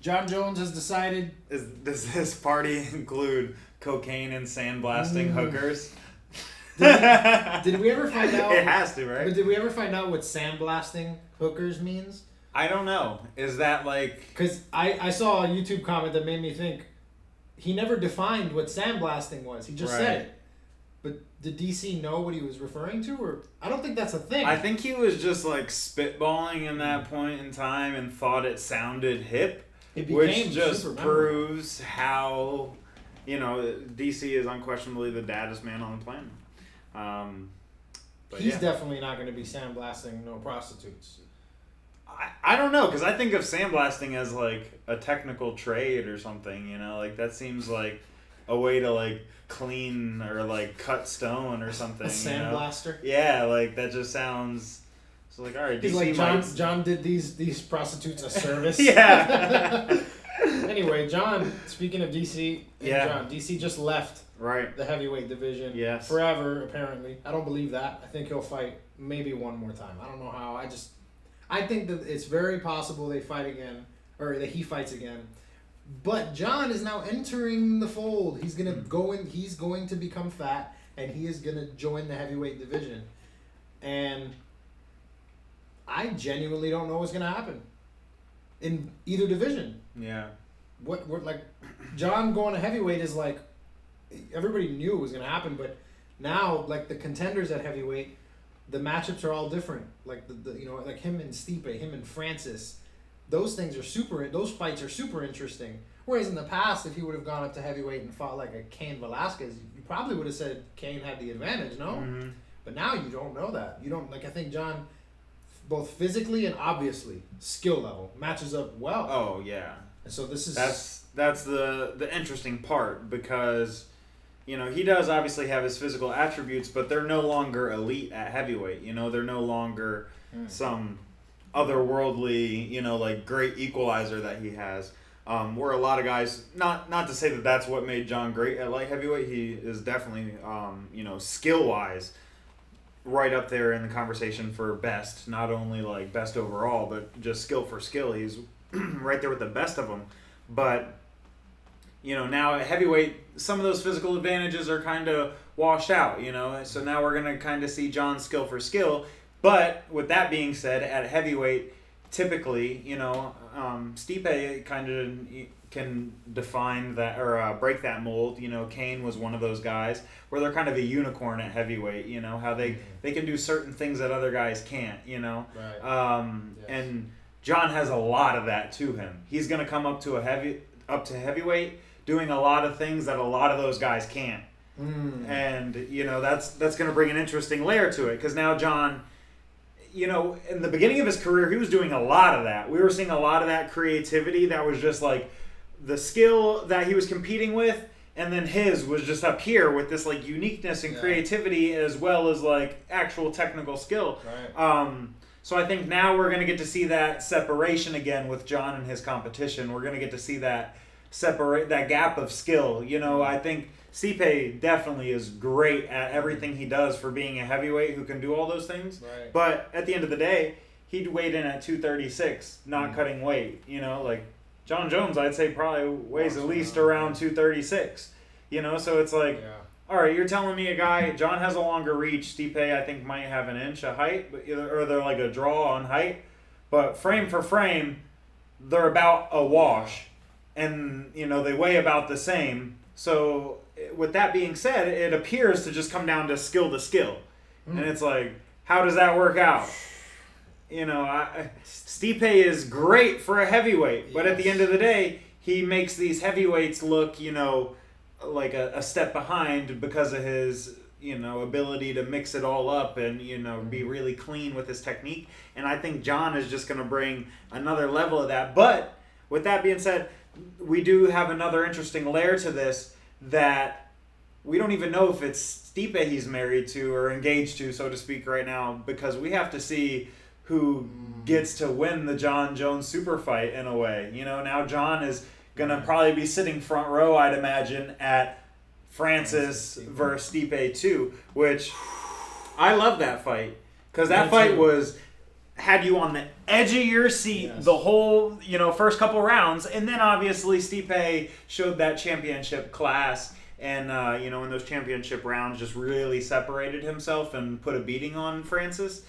John Jones has decided. Does this party include cocaine and sandblasting hookers? Did we ever find out? It has to, right? But did we ever find out what sandblasting hookers means? I don't know. Is that like... Because I saw a YouTube comment that made me think he never defined what sandblasting was. He just said it. But did DC know what he was referring to? Or I don't think that's a thing. I think he was just like spitballing in that point in time and thought it sounded hip. Which just proves how, DC is unquestionably the daddest man on the planet. He's definitely not going to be sandblasting no prostitutes. I don't know, because I think of sandblasting as like a technical trade or something, like that seems like a way to like clean or like cut stone or something. A sandblaster? Yeah, like that just sounds... So like, all right, he's DC like John did these prostitutes a service. Yeah. Anyway, John, speaking of DC, John, DC just left the heavyweight division forever, apparently. I don't believe that. I think he'll fight maybe one more time. I don't know how. I think that it's very possible they fight again, or that he fights again. But John is now entering the fold. He's gonna go in. He's going to become fat, and he is gonna join the heavyweight division. And I genuinely don't know what's gonna happen in either division. Yeah. What like John going to heavyweight is like everybody knew it was gonna happen, but now like the contenders at heavyweight, the matchups are all different. Like the like him and Stipe, him and Francis, those fights are super interesting. Whereas in the past, if he would have gone up to heavyweight and fought like a Cain Velasquez, you probably would have said Cain had the advantage, no? Mm-hmm. But now you don't know that. You don't I think John, both physically and obviously skill level, matches up well. Oh yeah. And so this is that's the interesting part, because he does obviously have his physical attributes, but they're no longer elite at heavyweight. They're no longer some otherworldly, like great equalizer that he has. Where a lot of guys, not to say that that's what made John great at light heavyweight. He is definitely, skill wise, right up there in the conversation for best. Not only like best overall, but just skill for skill. He's right there with the best of them. But now at heavyweight, some of those physical advantages are kind of washed out. So now we're gonna kind of see John's skill for skill. But with that being said, at heavyweight, typically, Stipe kind of can define that or break that mold. Cain was one of those guys where they're kind of a unicorn at heavyweight. How they can do certain things that other guys can't. Right. Yes. And John has a lot of that to him. He's gonna come up to heavyweight doing a lot of things that a lot of those guys can't. And that's gonna bring an interesting layer to it, because now John, in the beginning of his career, he was doing a lot of that. We were seeing a lot of that creativity that was just like the skill that he was competing with, and then his was just up here with this like uniqueness and creativity as well as like actual technical skill. Right. So I think now we're going to get to see that separation again with John and his competition. We're going to get to see that that gap of skill. I think Stipe definitely is great at everything he does for being a heavyweight who can do all those things. Right. But at the end of the day, he'd weighed in at 236, not cutting weight. Like John Jones, I'd say probably weighs at least around 236. So it's like, all right, you're telling me a guy, John has a longer reach. Stipe, I think, might have an inch of height, or they're like a draw on height. But frame for frame, they're about a wash. And, they weigh about the same. So with that being said, it appears to just come down to skill. And it's like, how does that work out? Stipe is great for a heavyweight, but at the end of the day, he makes these heavyweights look, like a step behind because of his, ability to mix it all up and, be really clean with his technique. And I think John is just going to bring another level of that. But with that being said, we do have another interesting layer to this, that we don't even know if it's Stipe he's married to or engaged to, so to speak, right now, because we have to see who gets to win the John Jones super fight in a way. Now John is going to probably be sitting front row, I'd imagine, at Francis versus Stipe 2, which I love that fight, because that fight was had you on the edge of your seat the whole, first couple rounds. And then obviously Stipe showed that championship class and, in those championship rounds just really separated himself and put a beating on Francis.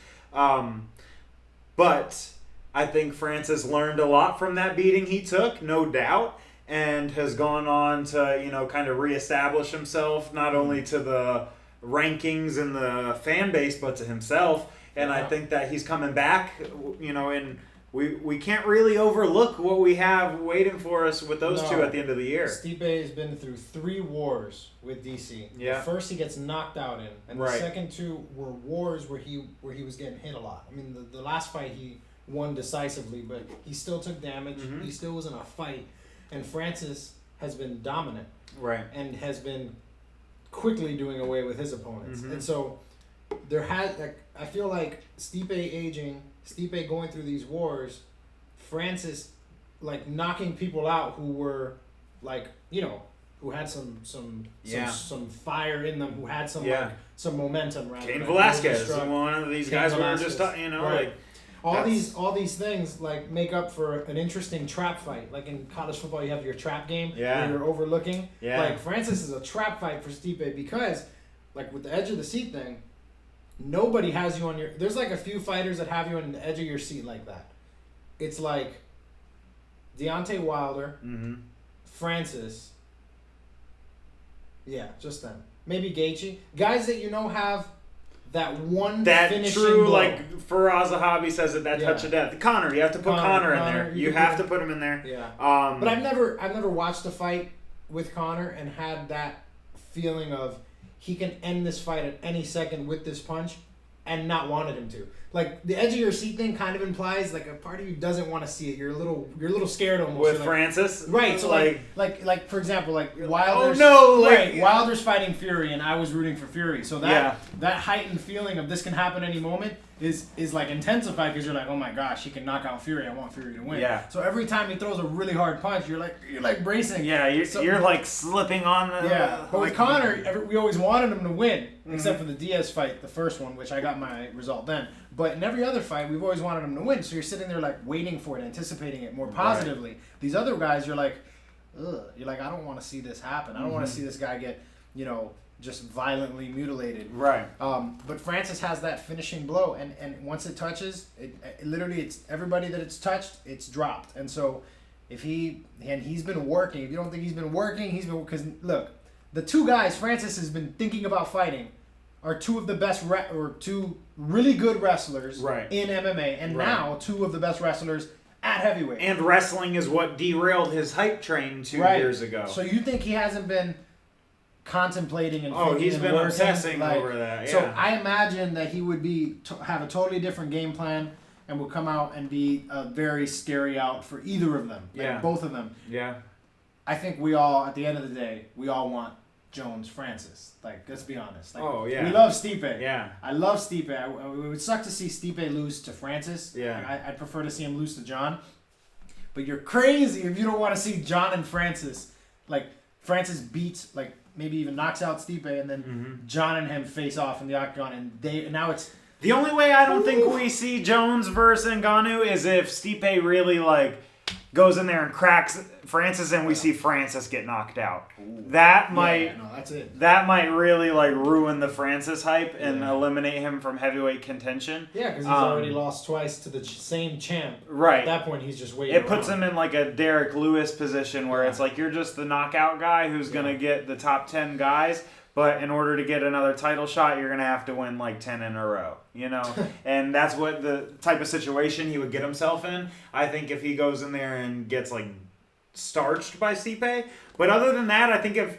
But I think Francis learned a lot from that beating he took, no doubt, and has gone on to, kind of reestablish himself, not only to the rankings and the fan base, but to himself. And I think that he's coming back, and we can't really overlook what we have waiting for us with those two at the end of the year. Stipe has been through 3 wars with DC. Yeah. The first he gets knocked out in, and the second 2 were wars where he was getting hit a lot. I mean, the last fight he won decisively, but he still took damage. Mm-hmm. He still was in a fight, and Francis has been dominant. Right. And has been quickly doing away with his opponents. Mm-hmm. And so I feel like Stipe aging, Stipe going through these wars, Francis knocking people out who were who had some fire in them, who had some momentum. Right? Cain Velasquez, one of these guys we were just talking, all these things make up for an interesting trap fight. Like in college football, you have your trap game where you're overlooking. Yeah. Francis is a trap fight for Stipe because, with the edge of the seat thing, nobody has you on your. There's a few fighters that have you on the edge of your seat like that. It's like Deontay Wilder, Francis. Yeah, just them. Maybe Gaethje. Guys that have that one finishing true blow. Faraz Zahabi says it, that touch of death. Connor, you have to put Connor in there. You have to put him in there. Yeah. But I've never watched a fight with Connor and had that feeling of he can end this fight at any second with this punch and not wanted him to. The edge of your seat thing kind of implies a part of you doesn't want to see it. You're a little scared almost. With Francis? Right. So for example, Wilder's Wilder's fighting Fury and I was rooting for Fury. So that heightened feeling of this can happen any moment is intensified because you're oh my gosh, he can knock out Fury. I want Fury to win. Yeah. So every time he throws a really hard punch, you're bracing. Yeah, you're slipping on the. Yeah. But with Connor, we always wanted him to win, except for the Diaz fight, the first one, which I got my result then. But in every other fight, we've always wanted him to win. So you're sitting there waiting for it, anticipating it more positively. Right. These other guys, you're ugh. You're I don't want to see this happen. I don't want to see this guy get, just violently mutilated. Right. But Francis has that finishing blow, and once it touches, it literally, it's everybody that it's touched, it's dropped. And so if he's been working. If you don't think he's been working, because look, the 2 guys Francis has been thinking about fighting are 2 of the best or 2 really good wrestlers in MMA, and now 2 of the best wrestlers at heavyweight. And wrestling is what derailed his hype train 2 years ago. So you think he hasn't been contemplating and thinking he's been working, obsessing over that. Yeah. So I imagine that he would have a totally different game plan and would come out and be a very scary out for either of them. Both of them. Yeah. I think we all, at the end of the day, we all want Jones Francis. Let's be honest. We love Stipe. Yeah. I love Stipe. It would suck to see Stipe lose to Francis. Yeah. I'd prefer to see him lose to John. But you're crazy if you don't want to see John and Francis. Francis beats, maybe even knocks out Stipe, and then John and him face off in the octagon, and now it's. The only way I don't think we see Jones versus Ngannou is if Stipe really goes in there and cracks Francis, and we see Francis get knocked out. Ooh. That might that's it. That might really ruin the Francis hype and eliminate him from heavyweight contention. Yeah, because he's already lost twice to the same champ. Right. At that point, he's just waiting. It puts him in a Derek Lewis position where it's you're just the knockout guy who's gonna get the top 10 guys. But in order to get another title shot, you're going to have to win 10 in a row, And that's what the type of situation he would get himself in. I think if he goes in there and gets, starched by Stipe. But other than that, I think if,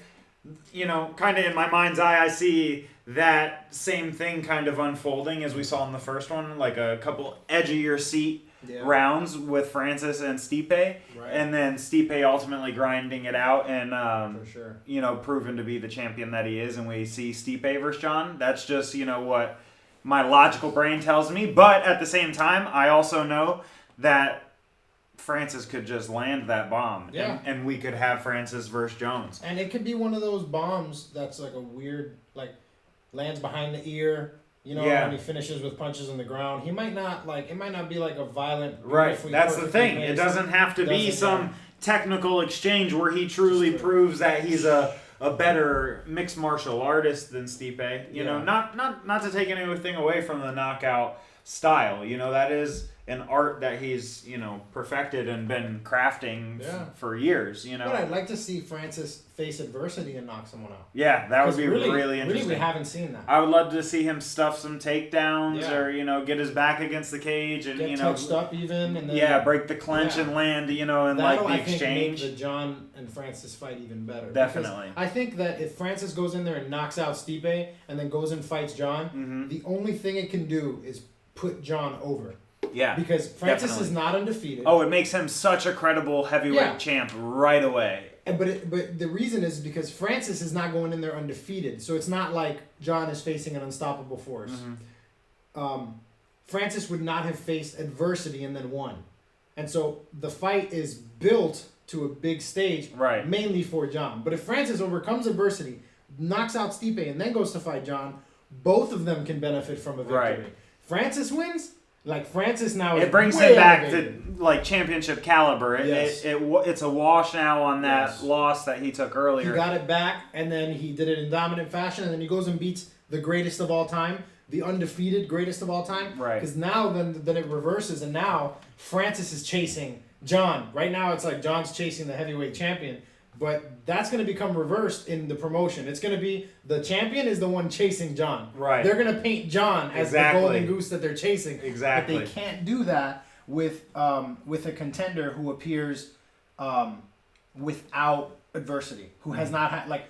kind of in my mind's eye, I see that same thing kind of unfolding as we saw in the first one, a couple edge of your seat rounds with Francis and Stipe, and then Stipe ultimately grinding it out and for sure. Proven to be the champion that he is, and we see Stipe versus John. That's just what my logical brain tells me, but at the same time I also know that Francis could just land that bomb, and we could have Francis versus Jones, and it could be one of those bombs that's a weird lands behind the ear You know, when he finishes with punches on the ground, he might not it might not be like a violent. Right. That's the thing. It doesn't have to be some technical exchange where he truly proves that he's a better mixed martial artist than Stipe. You know, not to take anything away from the knockout style. You know, that is an art that he's, you know, perfected and been crafting for years, you know. But I'd like to see Francis face adversity and knock someone out. Yeah, that would be really interesting. Really, we haven't seen that. I would love to see him stuff some takedowns or, you know, get his back against the cage and, you know. Touched up even. And then, break the clinch and land, you know, and that'll, the exchange. exchange. Make the John and Francis fight even better. Definitely. Because I think that if Francis goes in there and knocks out Stipe and then goes and fights John, the only thing it can do is put John over. Yeah, because Francis is not undefeated. Oh, it makes him such a credible heavyweight champ right away. But the reason is because Francis is not going in there undefeated, so it's not like John is facing an unstoppable force. Francis would not have faced adversity and then won, and so the fight is built to a big stage, mainly for John. But if Francis overcomes adversity, knocks out Stipe, and then goes to fight John, both of them can benefit from a victory. Right. Francis wins. Like Francis now, it brings him back to like championship caliber. It's a wash now on that loss that he took earlier. He got it back, and then he did it in dominant fashion, and then he goes and beats the greatest of all time, the undefeated greatest of all time. Right. Because now then it reverses, and now Francis is chasing John. Right now it's like John's chasing the heavyweight champion. But that's going to become reversed in the promotion. It's going to be the champion is the one chasing John. Right. They're going to paint John as the golden goose that they're chasing. Exactly. But they can't do that with a contender who appears without adversity, who has not had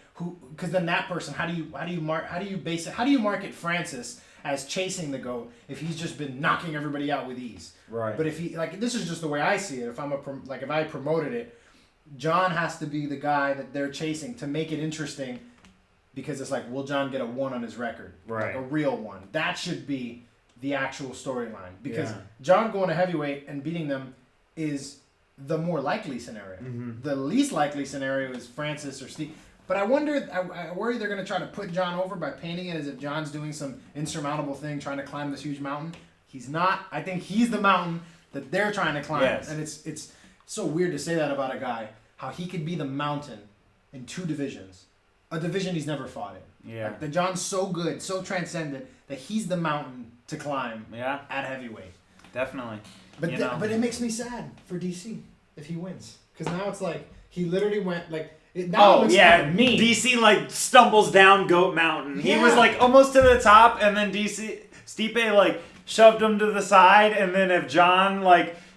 because then that person how do you market Francis as chasing the GOAT if he's just been knocking everybody out with ease. Right. But if he this is just the way I see it. If if I promoted it. John has to be the guy that they're chasing to make it interesting because it's like, will John get a 1 on his record? Right. Like a real 1. That should be the actual storyline. Because John going to heavyweight and beating them is the more likely scenario. The least likely scenario is Francis or Steve. But I worry they're going to try to put John over by painting it as if John's doing some insurmountable thing, trying to climb this huge mountain. He's not. I think he's the mountain that they're trying to climb. Yes. And it's so weird to say that about a guy. How he could be the mountain in 2 divisions. A division he's never fought in. Yeah. Like, that John's so good, so transcendent, that he's the mountain to climb at heavyweight. Definitely. But it makes me sad for DC if he wins. Because now it's like, he literally went, me. DC, stumbles down Goat Mountain. Yeah. He was, almost to the top, and then Stipe, shoved him to the side, and then if John,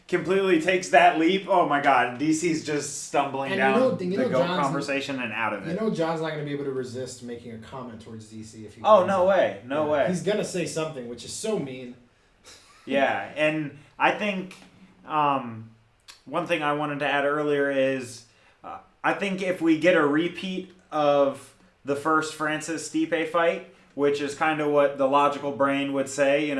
completely takes that leap, oh my God, DC's just stumbling down the GOAT conversation and out of it. You know John's not going to be able to resist making a comment towards DC if he wins. No way. No way. He's going to say something, which is so mean. Yeah, and I think one thing I wanted to add earlier is I think if we get a repeat of the first Francis-Stipe fight, which is kind of what the logical brain would say,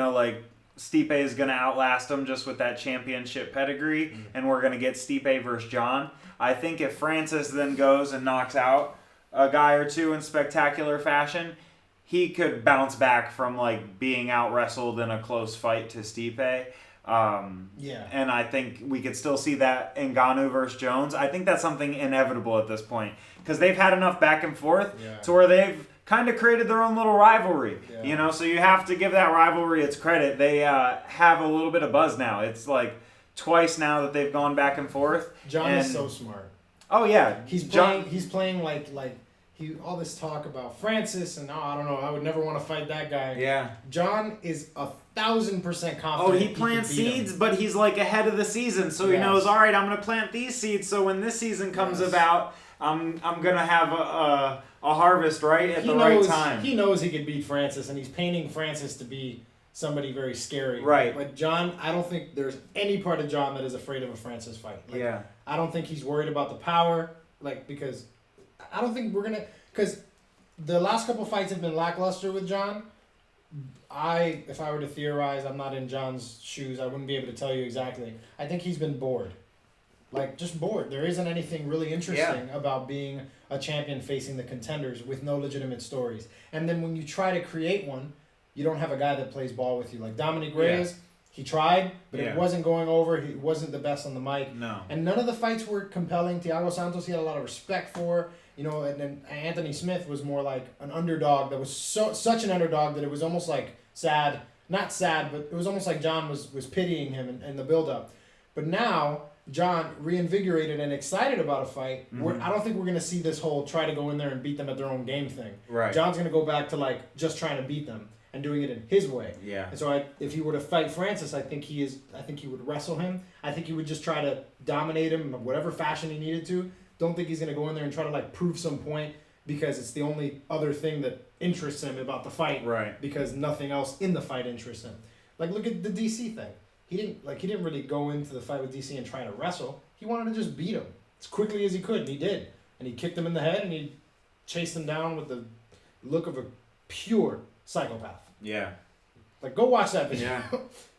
Stipe is going to outlast him just with that championship pedigree, and we're going to get Stipe versus John. I think if Francis then goes and knocks out a guy or two in spectacular fashion, he could bounce back from being out-wrestled in a close fight to Stipe. And I think we could still see that in Ngannou versus Jones. I think that's something inevitable at this point because they've had enough back and forth to where they've kind of created their own little rivalry, so you have to give that rivalry its credit. They have a little bit of buzz now. It's twice now that they've gone back and forth. John is so smart. Oh yeah, he's playing all this talk about Francis and I don't know, I would never want to fight that guy. Yeah, John is 1,000% confident. Oh, he plants seeds, but he's ahead of the season, so he knows. All right, I'm gonna plant these seeds, so when this season comes about, I'm gonna have a harvest right right time. He knows he could beat Francis, and he's painting Francis to be somebody very scary. Right. But John, I don't think there's any part of John that is afraid of a Francis fight. I don't think he's worried about the power, because I don't think because the last couple fights have been lackluster with John. If I were to theorize, I'm not in John's shoes, I wouldn't be able to tell you exactly. I think he's been bored. Just bored. There isn't anything really interesting about being a champion facing the contenders with no legitimate stories. And then when you try to create one, you don't have a guy that plays ball with you. Like Dominic Reyes, he tried, but it wasn't going over. He wasn't the best on the mic. No. And none of the fights were compelling. Thiago Santos, he had a lot of respect for. And then Anthony Smith was more like an underdog that was such an underdog that it was almost like sad. Not sad, but it was almost like John was pitying him in the build-up. But now, John, reinvigorated and excited about a fight, I don't think we're going to see this whole try to go in there and beat them at their own game thing. Right. John's going to go back to like just trying to beat them and doing it in his way. Yeah. And so if he were to fight Francis, I think he would wrestle him. I think he would just try to dominate him in whatever fashion he needed to. Don't think he's going to go in there and try to like prove some point because it's the only other thing that interests him about the fight. Right. Because nothing else in the fight interests him. Like look at the DC thing. He didn't really go into the fight with DC and try to wrestle. He wanted to just beat him as quickly as he could, and he did. And he kicked him in the head, and he chased him down with the look of a pure psychopath. Yeah. Like, go watch that video. Yeah.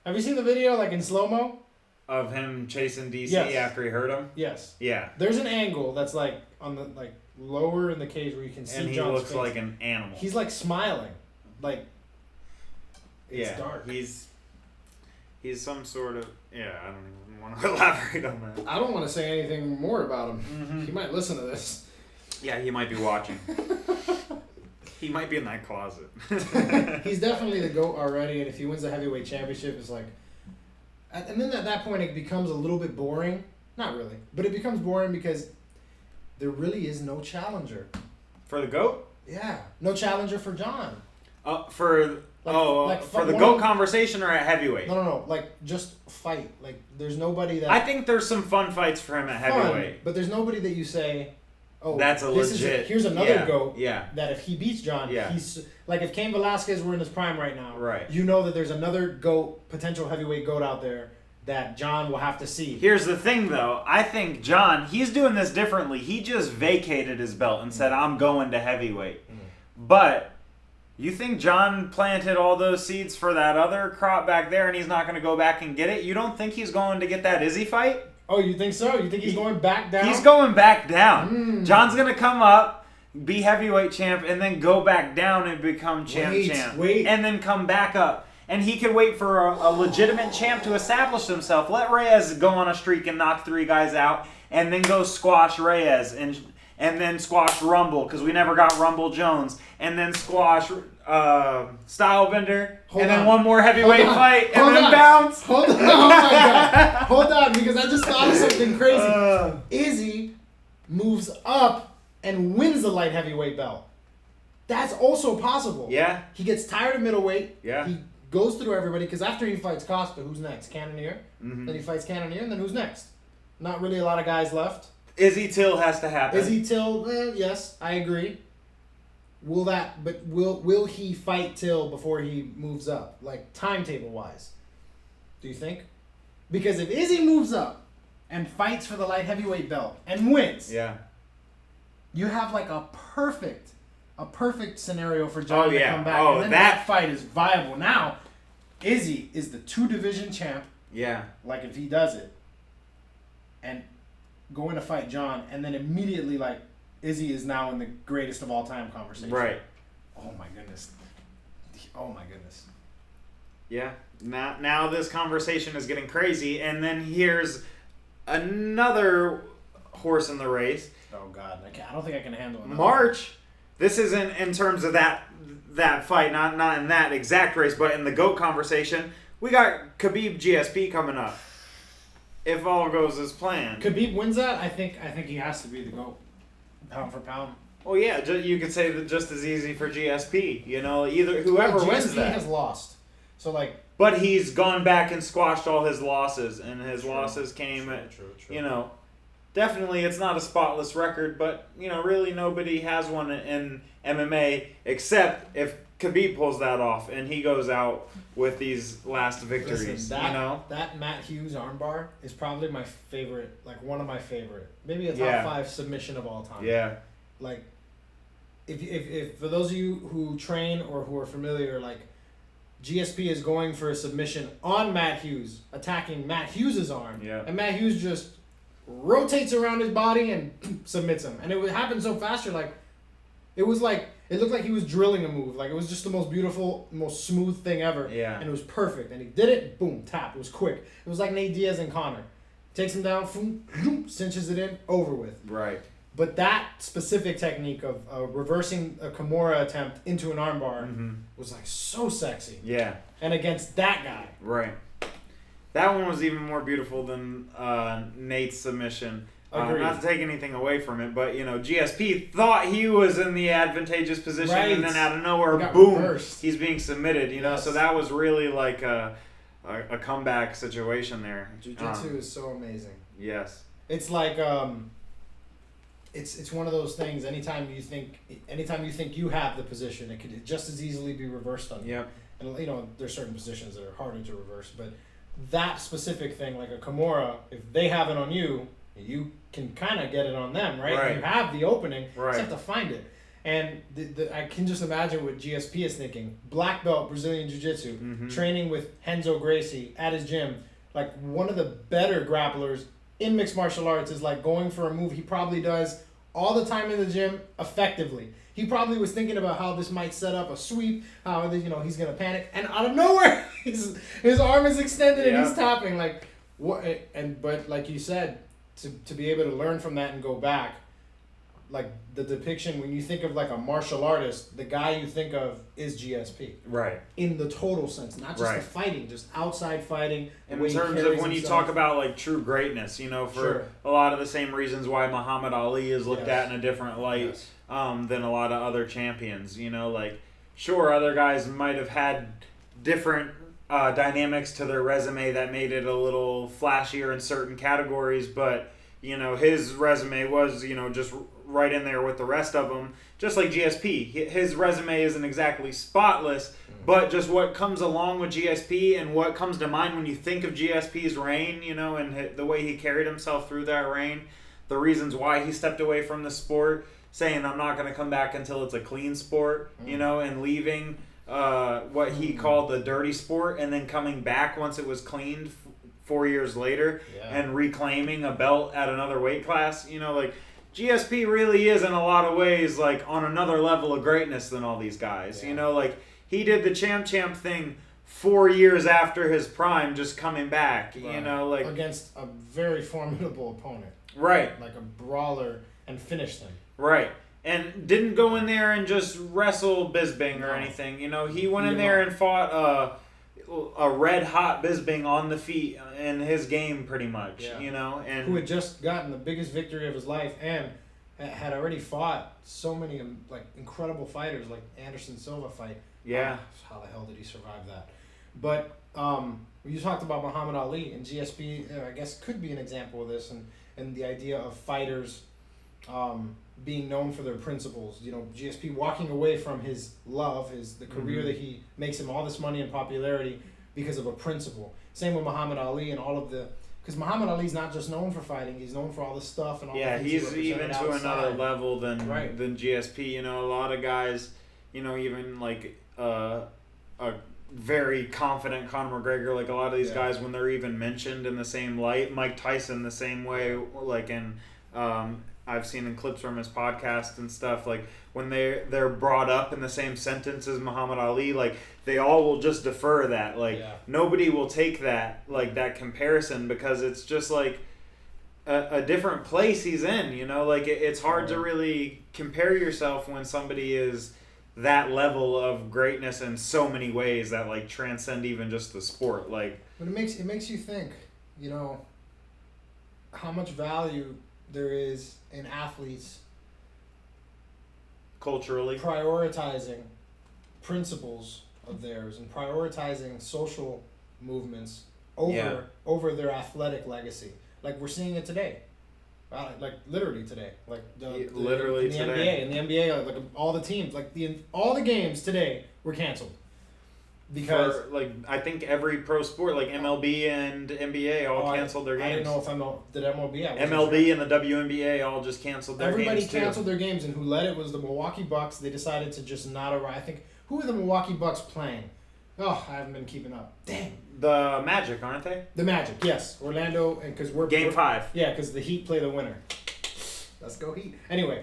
Have you seen the video, like, in slow-mo? Of him chasing DC after he hurt him? Yes. Yeah. There's an angle that's, like, on the, like, lower in the cage where you can see John's face. And he looks like an animal. He's, like, smiling. Like, it's dark. He's some sort of... Yeah, I don't even want to elaborate on that. I don't want to say anything more about him. Mm-hmm. He might listen to this. Yeah, he might be watching. He might be in that closet. He's definitely the GOAT already, and if he wins the heavyweight championship, it's like... And then at that point, it becomes a little bit boring. Not really. But it becomes boring because there really is no challenger. For the GOAT? Yeah. No challenger for John. For the GOAT conversation or at heavyweight? No. Like, just fight. Like, there's nobody that... I think there's some fun fights for him at heavyweight. But there's nobody that you say... Oh, that's a legit. Here's another GOAT. Yeah. That if he beats John, he's like if Cain Velasquez were in his prime right now. Right. You know that there's another GOAT, potential heavyweight GOAT out there that John will have to see. Here's the thing, though. I think John, he's doing this differently. He just vacated his belt and said, "I'm going to heavyweight." But you think John planted all those seeds for that other crop back there, and he's not going to go back and get it? You don't think he's going to get that Izzy fight? Oh, you think so? You think he's going back down? He's going back down. John's going to come up, be heavyweight champ, and then go back down and become champ. And then come back up. And he could wait for a legitimate champ to establish himself. Let Reyes go on a streak and knock 3 guys out, and then go squash Reyes, and then squash Rumble, because we never got Rumble Jones, and then squash Stylebender, then one more heavyweight fight, and then bounce. Hold on, oh my God. Hold on, because I just thought of something crazy. Izzy moves up and wins the light heavyweight belt. That's also possible. Yeah. He gets tired of middleweight. Yeah. He goes through everybody, because after he fights Costa, who's next? Cannonier? Mm-hmm. Then he fights Cannonier, and then who's next? Not really a lot of guys left. Izzy Till has to happen. Izzy Till, yes, I agree. Will he fight Till before he moves up? Like, timetable wise. Do you think? Because if Izzy moves up and fights for the light heavyweight belt and wins, you have like a perfect scenario for John to come back. And then that fight is viable. Now, Izzy is the 2-division champ. Yeah. Like, if he does it. And going to fight John, and then immediately, like, Izzy is now in the greatest of all time conversation. Right. Oh my goodness. Oh my goodness. Yeah. Now this conversation is getting crazy, and then here's another horse in the race. Oh God, I don't think I can handle it. March. This isn't in terms of that fight, not in that exact race, but in the GOAT conversation. We got Khabib GSP coming up. If all goes as planned. Khabib wins that, I think he has to be the GOAT. Pound for pound. Well, yeah, you could say that just as easy for GSP. You know, either whoever wins that. GSP has lost. So, like... But he's gone back and squashed all his losses, and his losses came at, you know... Definitely, it's not a spotless record, but, you know, really nobody has one in MMA except if Khabib pulls that off and he goes out with these last victories. Listen, that Matt Hughes armbar is probably my favorite, like one of my favorite. Maybe a top 5 submission of all time. Yeah. Like, if for those of you who train or who are familiar, like, GSP is going for a submission on Matt Hughes, attacking Matt Hughes' arm. Yeah. And Matt Hughes just rotates around his body and submits him. And it would happen so fast, you're like, It was like, it looked like he was drilling a move. Like, it was just the most beautiful, most smooth thing ever. Yeah. And it was perfect. And he did it, boom, tap. It was quick. It was like Nate Diaz and Conor. Takes him down, boom, cinches it in, over with. Right. But that specific technique of reversing a Kimura attempt into an armbar was like so sexy. Yeah. And against that guy. Right. That one was even more beautiful than Nate's submission. Not to take anything away from it, but, GSP thought he was in the advantageous position, and then out of nowhere, boom, reversed. He's being submitted, yes. So that was really like a comeback situation there. Jiu-Jitsu is so amazing. Yes. It's like, it's one of those things, anytime you think you have the position, it could just as easily be reversed on you. Yep. And, there's certain positions that are harder to reverse, but that specific thing, like a Kimura, if they have it on you, you can kind of get it on them, right? Right. You have the opening, right. You just have to find it. And I can just imagine what GSP is thinking. Black belt Brazilian Jiu-Jitsu, training with Renzo Gracie at his gym. Like, one of the better grapplers in mixed martial arts is like going for a move he probably does all the time in the gym effectively. He probably was thinking about how this might set up a sweep, how he's gonna panic, and out of nowhere his arm is extended and he's tapping like what. But like you said, to be able to learn from that and go back, like the depiction when you think of like a martial artist, the guy you think of is GSP. Right. In the total sense, not just the fighting, just outside fighting. In terms of when you talk about like true greatness, for a lot of the same reasons why Muhammad Ali is looked at in a different light than a lot of other champions. Sure, other guys might have had different dynamics to their resume that made it a little flashier in certain categories, but his resume was just right in there with the rest of them, just like GSP. His resume isn't exactly spotless, but just what comes along with GSP and what comes to mind when you think of GSP's reign, and the way he carried himself through that reign, the reasons why he stepped away from the sport, saying I'm not going to come back until it's a clean sport, and leaving what he called the dirty sport, and then coming back once it was cleaned 4 years later and reclaiming a belt at another weight class. GSP really is in a lot of ways like on another level of greatness than all these guys. He did the champ thing 4 years after his prime, just coming back. Right. Against a very formidable opponent. Right. Like a brawler, and finished him. Right. And didn't go in there and just wrestle Bisping or anything. He went in there and fought a red hot Bisping on the feet in his game, pretty much. And who had just gotten the biggest victory of his life and had already fought so many incredible fighters, like Anderson Silva fight. Yeah. How the hell did he survive that? But you talked about Muhammad Ali, and GSP, I guess, could be an example of this, and the idea of fighters being known for their principles. GSP walking away from his love, the career that he makes him all this money and popularity because of a principle. Same with Muhammad Ali and all of because Muhammad Ali's not just known for fighting; he's known for all this stuff and all. Yeah, he's even to another level than GSP. A lot of guys, even like a very confident Conor McGregor, like a lot of these guys, when they're even mentioned in the same light, Mike Tyson the same way, I've seen in clips from his podcast and stuff, like when they're brought up in the same sentence as Muhammad Ali, like they all will just defer that. Nobody will take that, that comparison, because it's just like a different place he's in, it's hard to really compare yourself when somebody is that level of greatness in so many ways that transcend even just the sport. But it makes you think, how much value there is in athletes culturally prioritizing principles of theirs and prioritizing social movements over their athletic legacy. We're seeing it today. Literally today. Literally today. In the NBA, all the teams, all the games today were canceled. Because I think every pro sport, MLB and NBA, all canceled their games. I didn't know if did MLB. MLB and the WNBA all just canceled their games. Everybody canceled their games, and who led it was the Milwaukee Bucks. They decided to just not arrive. I think, who are the Milwaukee Bucks playing? Oh, I haven't been keeping up. Dang. The Magic, aren't they? The Magic, yes. Orlando, and because Game 5. Yeah, because the Heat play the winner. Let's go Heat. Anyway,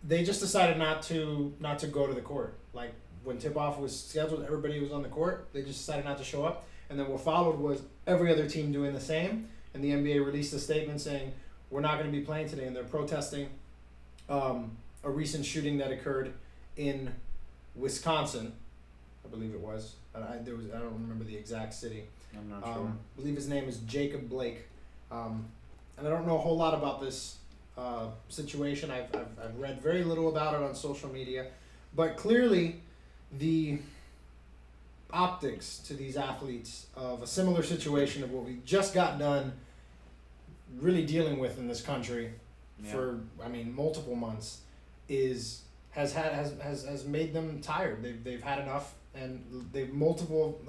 they just decided not to go to the court. Like when tip-off was scheduled, everybody was on the court. They just decided not to show up. And then what followed was every other team doing the same. And the NBA released a statement saying, we're not going to be playing today. And they're protesting a recent shooting that occurred in Wisconsin, I believe it was. I don't remember the exact city. I'm not sure. I believe his name is Jacob Blake. And I don't know a whole lot about this situation. I've read very little about it on social media. But clearly, the optics to these athletes of a similar situation of what we just got done really dealing with in this country for multiple months has made them tired. They've had enough, and they've multiple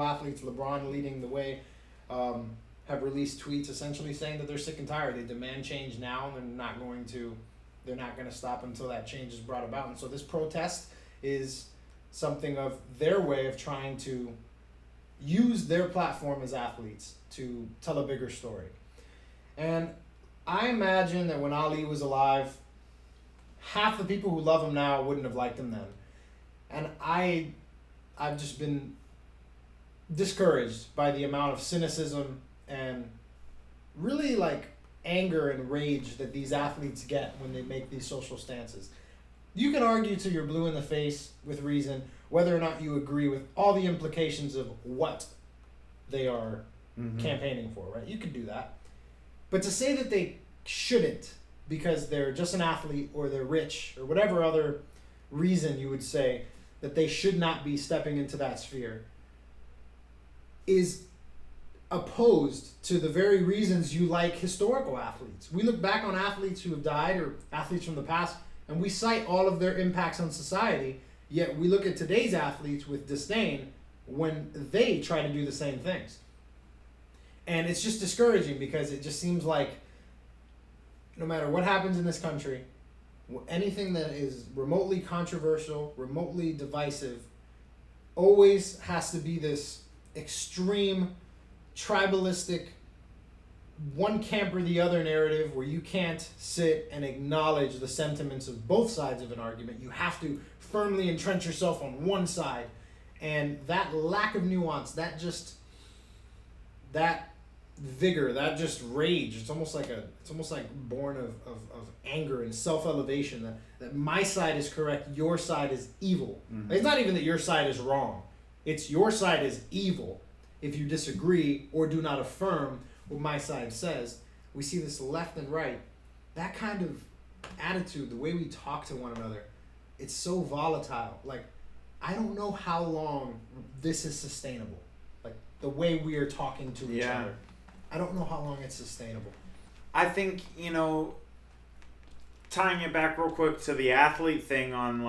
athletes, LeBron leading the way, have released tweets essentially saying that they're sick and tired. They demand change now, and they're not going to stop until that change is brought about. And so this protest is something of their way of trying to use their platform as athletes to tell a bigger story. And I imagine that when Ali was alive, half the people who love him now wouldn't have liked him then. And I've just been discouraged by the amount of cynicism and really anger and rage that these athletes get when they make these social stances. You can argue till you're blue in the face with reason whether or not you agree with all the implications of what they are campaigning for, right? You could do that. But to say that they shouldn't because they're just an athlete or they're rich or whatever other reason you would say that they should not be stepping into that sphere is opposed to the very reasons you like historical athletes. We look back on athletes who have died or athletes from the past, and we cite all of their impacts on society, yet we look at today's athletes with disdain when they try to do the same things. And it's just discouraging because it just seems like no matter what happens in this country, anything that is remotely controversial, remotely divisive, always has to be this extreme, tribalistic, one camp or the other narrative where you can't sit and acknowledge the sentiments of both sides of an argument. You have to firmly entrench yourself on one side. And that lack of nuance, that vigor, that just rage, it's almost like born of anger and self-elevation that my side is correct, your side is evil. Mm-hmm. It's not even that your side is wrong. It's your side is evil if you disagree or do not affirm what my side says. We see this left and right. That kind of attitude, the way we talk to one another, it's so volatile. I don't know how long this is sustainable. The way we are talking to each other. I don't know how long it's sustainable. I think, tying it back real quick to the athlete thing on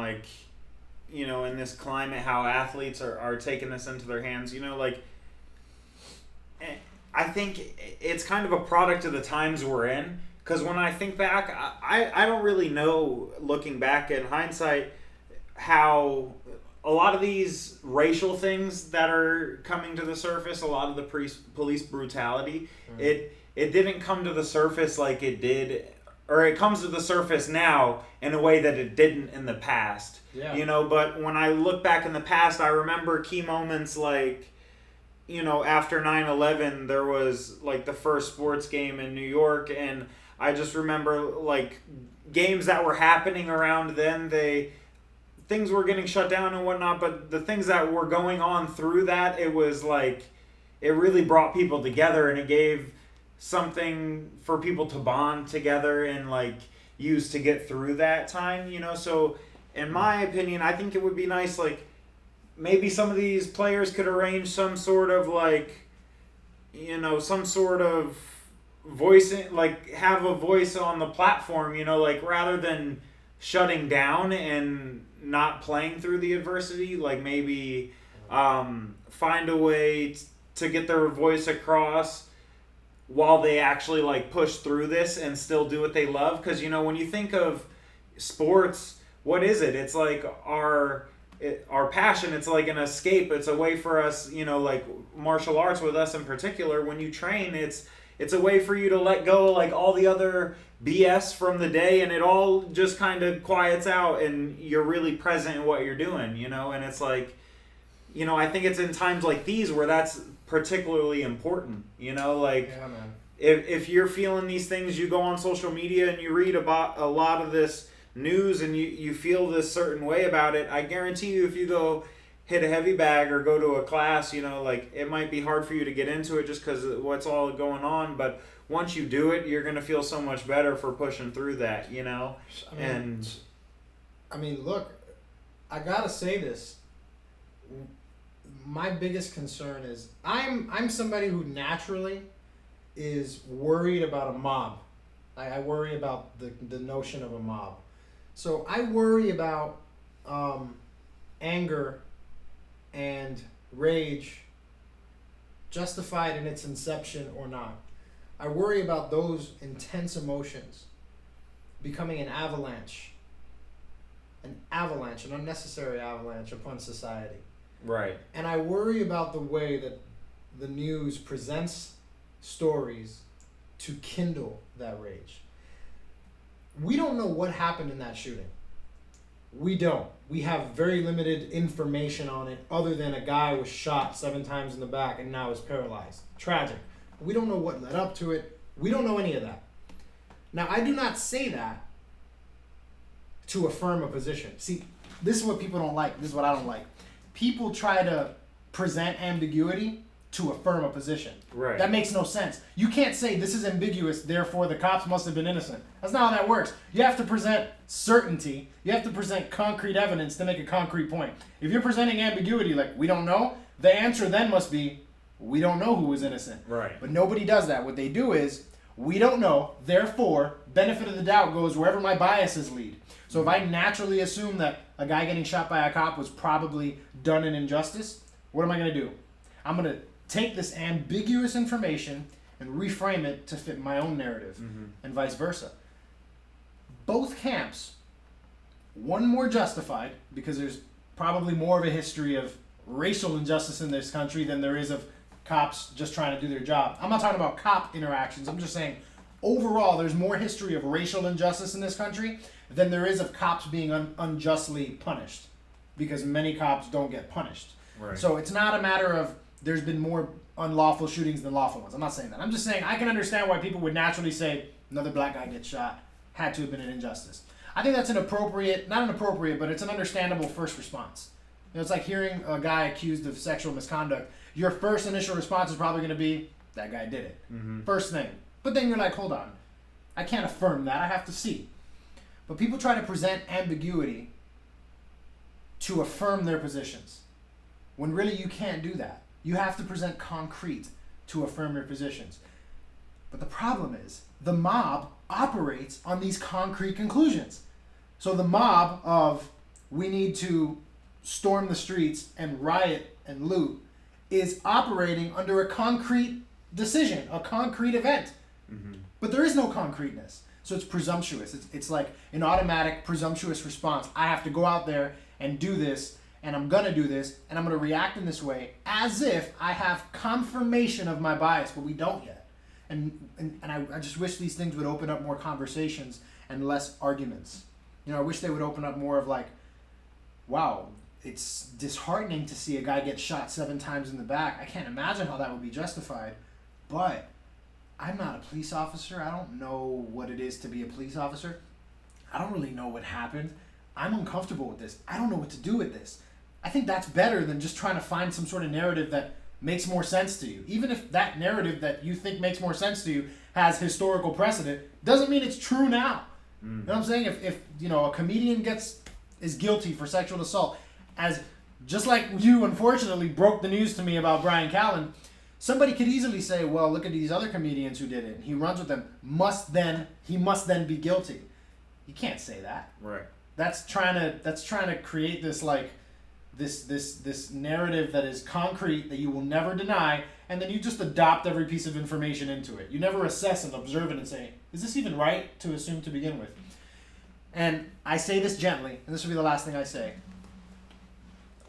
in this climate, how athletes are taking this into their hands, I think it's kind of a product of the times we're in. Because when I think back, I don't really know, looking back in hindsight, how a lot of these racial things that are coming to the surface, a lot of the police brutality, it didn't come to the surface like it did, or it comes to the surface now in a way that it didn't in the past. Yeah. But when I look back in the past, I remember key moments after 9/11, there was the first sports game in New York, and I just remember games that were happening around then, things were getting shut down and whatnot, but the things that were going on through that, it was it really brought people together, and it gave something for people to bond together and use to get through that time, so in my opinion, I think it would be nice, maybe some of these players could arrange some sort of some sort of voicing, have a voice on the platform, rather than shutting down and not playing through the adversity, maybe find a way to get their voice across while they actually push through this and still do what they love. Because when you think of sports, what is it? It's our passion. It's an escape. It's a way for us, martial arts with us in particular. When you train, it's a way for you to let go all the other BS from the day, and it all just kind of quiets out, and you're really present in what you're doing, you know? And it's like, you know, I think it's in times like these where that's particularly important, you know? Like, yeah, man. If you're feeling these things, you go on social media and you read about a lot of this news and you feel this certain way about it, I guarantee you if you go hit a heavy bag or go to a class, you know, like, it might be hard for you to get into it just because of what's all going on, but once you do it, you're going to feel so much better for pushing through that, you know? I mean, look, I gotta say this. My biggest concern is I'm somebody who naturally is worried about a mob. I worry about the notion of a mob. So I worry about anger and rage, justified in its inception or not. I worry about those intense emotions becoming an avalanche, an unnecessary avalanche upon society. Right. And I worry about the way that the news presents stories to kindle that rage. We don't know what happened in that shooting. We don't. We have very limited information on it other than a guy was shot 7 times in the back and now is paralyzed. Tragic. We don't know what led up to it. We don't know any of that. Now, I do not say that to affirm a position. See, this is what people don't like. This is what I don't like. People try to present ambiguity to affirm a position. Right. That makes no sense. You can't say this is ambiguous, therefore the cops must have been innocent. That's not how that works. You have to present certainty. You have to present concrete evidence to make a concrete point. If you're presenting ambiguity like we don't know, the answer then must be we don't know who was innocent. Right. But nobody does that. What they do is we don't know, therefore benefit of the doubt goes wherever my biases lead. So if I naturally assume that a guy getting shot by a cop was probably done an injustice, what am I going to do? I'm going to take this ambiguous information and reframe it to fit my own narrative, and vice versa. Both camps, one more justified because there's probably more of a history of racial injustice in this country than there is of cops just trying to do their job. I'm not talking about cop interactions. I'm just saying overall there's more history of racial injustice in this country than there is of cops being unjustly punished, because many cops don't get punished. Right. So it's not a matter of there's been more unlawful shootings than lawful ones. I'm not saying that. I'm just saying I can understand why people would naturally say another black guy gets shot, had to have been an injustice. I think that's not inappropriate, but it's an understandable first response. You know, it's like hearing a guy accused of sexual misconduct. Your first initial response is probably going to be, that guy did it. First thing. But then you're like, hold on. I can't affirm that. I have to see. But people try to present ambiguity to affirm their positions, when really you can't do that. You have to present concrete to affirm your positions. But the problem is, the mob operates on these concrete conclusions. So the mob of, we need to storm the streets and riot and loot, is operating under a concrete decision, a concrete event. But there is no concreteness. So it's presumptuous. It's like an automatic presumptuous response. I have to go out there and do this, and I'm going to do this, and I'm going to react in this way as if I have confirmation of my bias, but we don't yet. And I just wish these things would open up more conversations and less arguments. You know, I wish they would open up more of like, wow, it's disheartening to see a guy get shot 7 times in the back. I can't imagine how that would be justified, but I'm not a police officer. I don't know what it is to be a police officer. I don't really know what happened. I'm uncomfortable with this. I don't know what to do with this. I think that's better than just trying to find some sort of narrative that makes more sense to you. Even if that narrative that you think makes more sense to you has historical precedent, doesn't mean it's true now. You know what I'm saying? If you know, a comedian is guilty for sexual assault, as just like you unfortunately broke the news to me about Brian Callen, somebody could easily say, well, look at these other comedians who did it, and he runs with them. He must then be guilty. You can't say that. Right. That's trying to create this like this narrative that is concrete that you will never deny, and then you just adopt every piece of information into it. You never assess and observe it and say, is this even right to assume to begin with? And I say this gently, and this will be the last thing I say.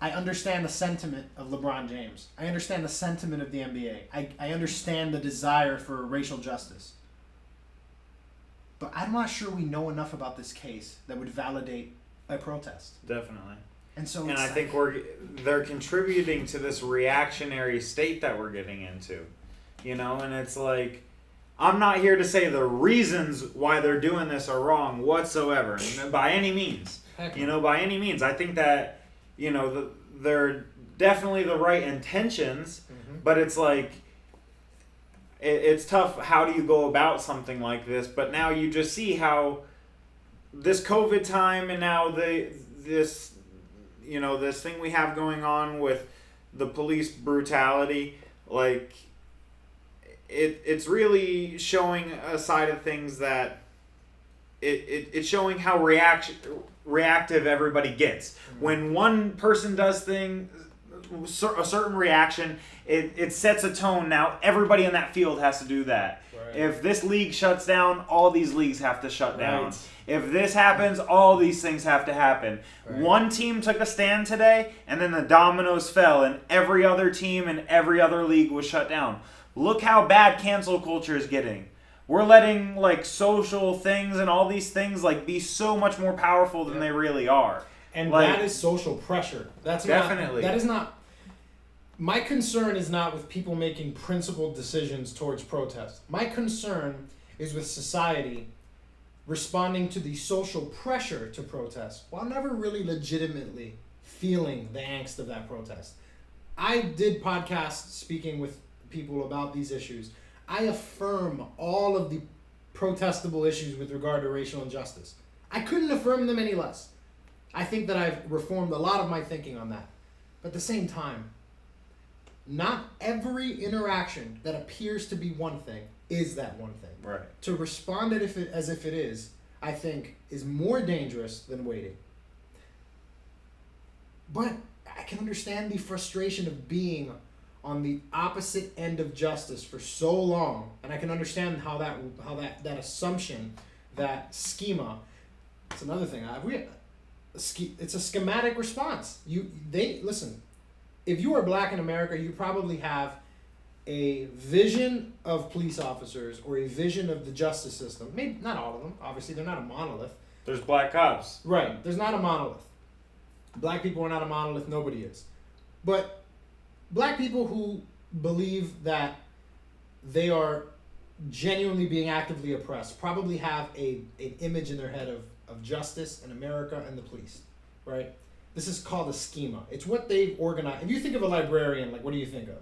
I understand the sentiment of LeBron James. I understand the sentiment of the NBA. I understand the desire for racial justice. But I'm not sure we know enough about this case that would validate a protest. Definitely. And so I think they're contributing to this reactionary state that we're getting into, and it's like, I'm not here to say the reasons why they're doing this are wrong whatsoever, by any means. By any means. I think that, they're definitely the right intentions, but it's like, it's tough. How do you go about something like this? But now you just see how this COVID time and now this thing we have going on with the police brutality, like it's really showing a side of things that it's showing how reactive everybody gets. When one person does a certain reaction, it sets a tone. Now everybody in that field has to do that. Right. If this league shuts down, all these leagues have to shut down. If this happens, all these things have to happen. Right. One team took a stand today, and then the dominoes fell, and every other team and every other league was shut down. Look how bad cancel culture is getting. We're letting social things and all these things be so much more powerful than they really are. And that is social pressure. That's definitely. That is not. My concern is not with people making principled decisions towards protest. My concern is with society responding to the social pressure to protest while never really legitimately feeling the angst of that protest. I did podcasts speaking with people about these issues. I affirm all of the protestable issues with regard to racial injustice. I couldn't affirm them any less. I think that I've reformed a lot of my thinking on that. But at the same time, not every interaction that appears to be one thing is that one thing. Right. To respond as if it is, I think, is more dangerous than waiting. But I can understand the frustration of being on the opposite end of justice for so long, and I can understand how that assumption, that schema. It's another thing. It's a schematic response. Listen. If you are black in America, you probably have a vision of police officers or a vision of the justice system. Maybe not all of them. Obviously, they're not a monolith. There's black cops. Right. There's not a monolith. Black people are not a monolith. Nobody is. But black people who believe that they are genuinely being actively oppressed probably have an image in their head of justice and America and the police, right? This is called a schema. It's what they've organized. If you think of a librarian, what do you think of?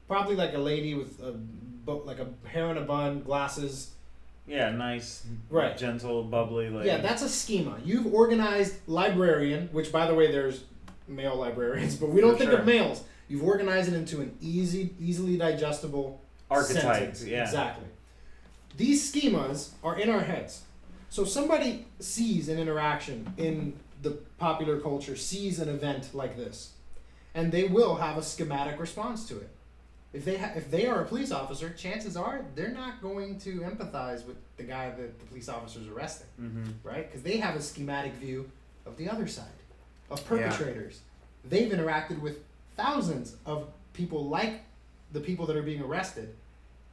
Probably a lady with a hair in a bun, glasses. Yeah, nice, right, gentle, bubbly. Yeah, that's a schema. You've organized librarian, which, by the way, there's male librarians, but we don't think of males. You've organized it into an easily digestible archetype. Sentence. Yeah, exactly. These schemas are in our heads. So somebody sees an interaction in the popular culture, sees an event like this, and they will have a schematic response to it. If they are a police officer, chances are they're not going to empathize with the guy that the police officer's arresting, right? Because they have a schematic view of the other side, of perpetrators. Yeah. They've interacted with thousands of people like the people that are being arrested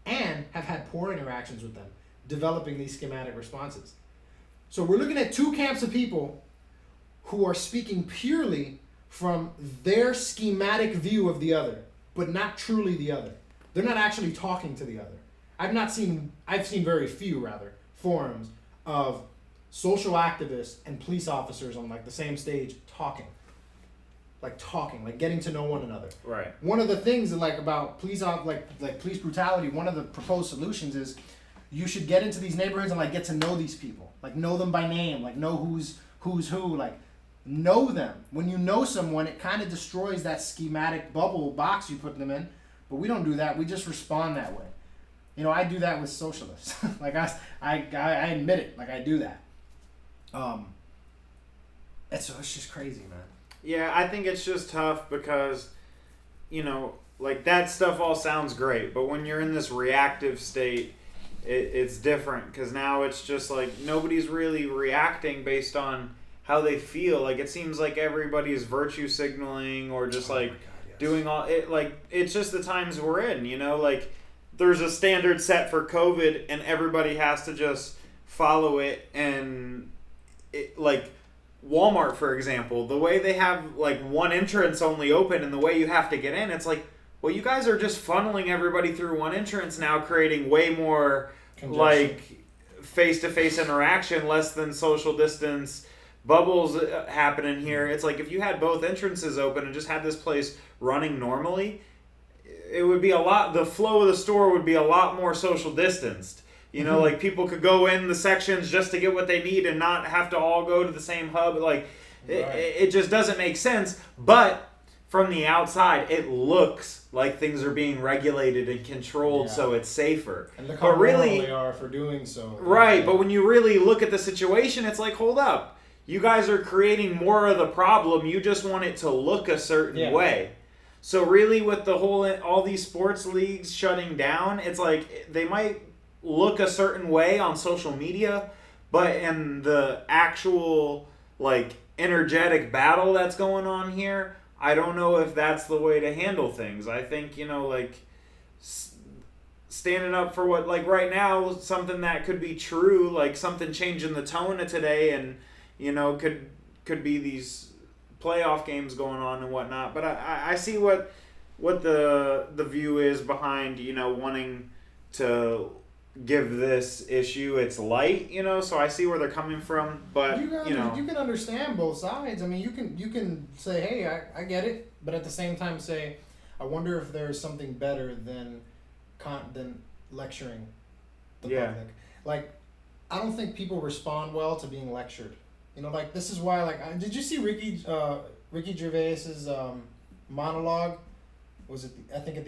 and have had poor interactions with them, developing these schematic responses. So we're looking at two camps of people who are speaking purely from their schematic view of the other, but not truly the other. They're not actually talking to the other. I've seen very few, forums of social activists and police officers on the same stage talking, getting to know one another. Right. One of the things about police police brutality, one of the proposed solutions is you should get into these neighborhoods and get to know these people, know them by name, know who's who, know them. When you know someone, it kind of destroys that schematic bubble box you put them in. But we don't do that. We just respond that way. I do that with socialists. I admit it. I do that. It's just crazy, man. Yeah, I think it's just tough because, that stuff all sounds great. But when you're in this reactive state, it's different. Because now it's just nobody's really reacting based on how they feel. It seems like everybody's virtue signaling or just doing all it. It's just the times we're in, there's a standard set for COVID and everybody has to just follow it, and like Walmart, for example, the way they have like one entrance only open and the way you have to get in, it's like, well, you guys are just funneling everybody through one entrance now, creating way more like face-to-face interaction, less than social distance bubbles happening here. It's like if you had both entrances open and just had this place running normally, it would be the flow of the store would be a lot more social distanced. You know, like people could go in the sections just to get what they need and not have to all go to the same hub. Like it just doesn't make sense. But from the outside, it looks like things are being regulated and controlled, so it's safer. And look how moral they are for doing so. Right, but when you really look at the situation, it's like, hold up. You guys are creating more of the problem. You just want it to look a certain way. So really with the all these sports leagues shutting down, it's like they might look a certain way on social media, but in the actual like energetic battle that's going on here, I don't know if that's the way to handle things. I think, you know, like standing up for what, like right now, something that could be true, like something changing the tone of today, and you know, could be these playoff games going on and whatnot. But I see what the view is behind, you know, wanting to give this issue its light, you know, so I see where they're coming from, but you can understand both sides. I mean, you can say, hey, I get it, but at the same time say, I wonder if there's something better than lecturing the public. Like, I don't think people respond well to being lectured. You know, like this is why. Like, did you see Ricky Gervais's monologue? Was it? I think it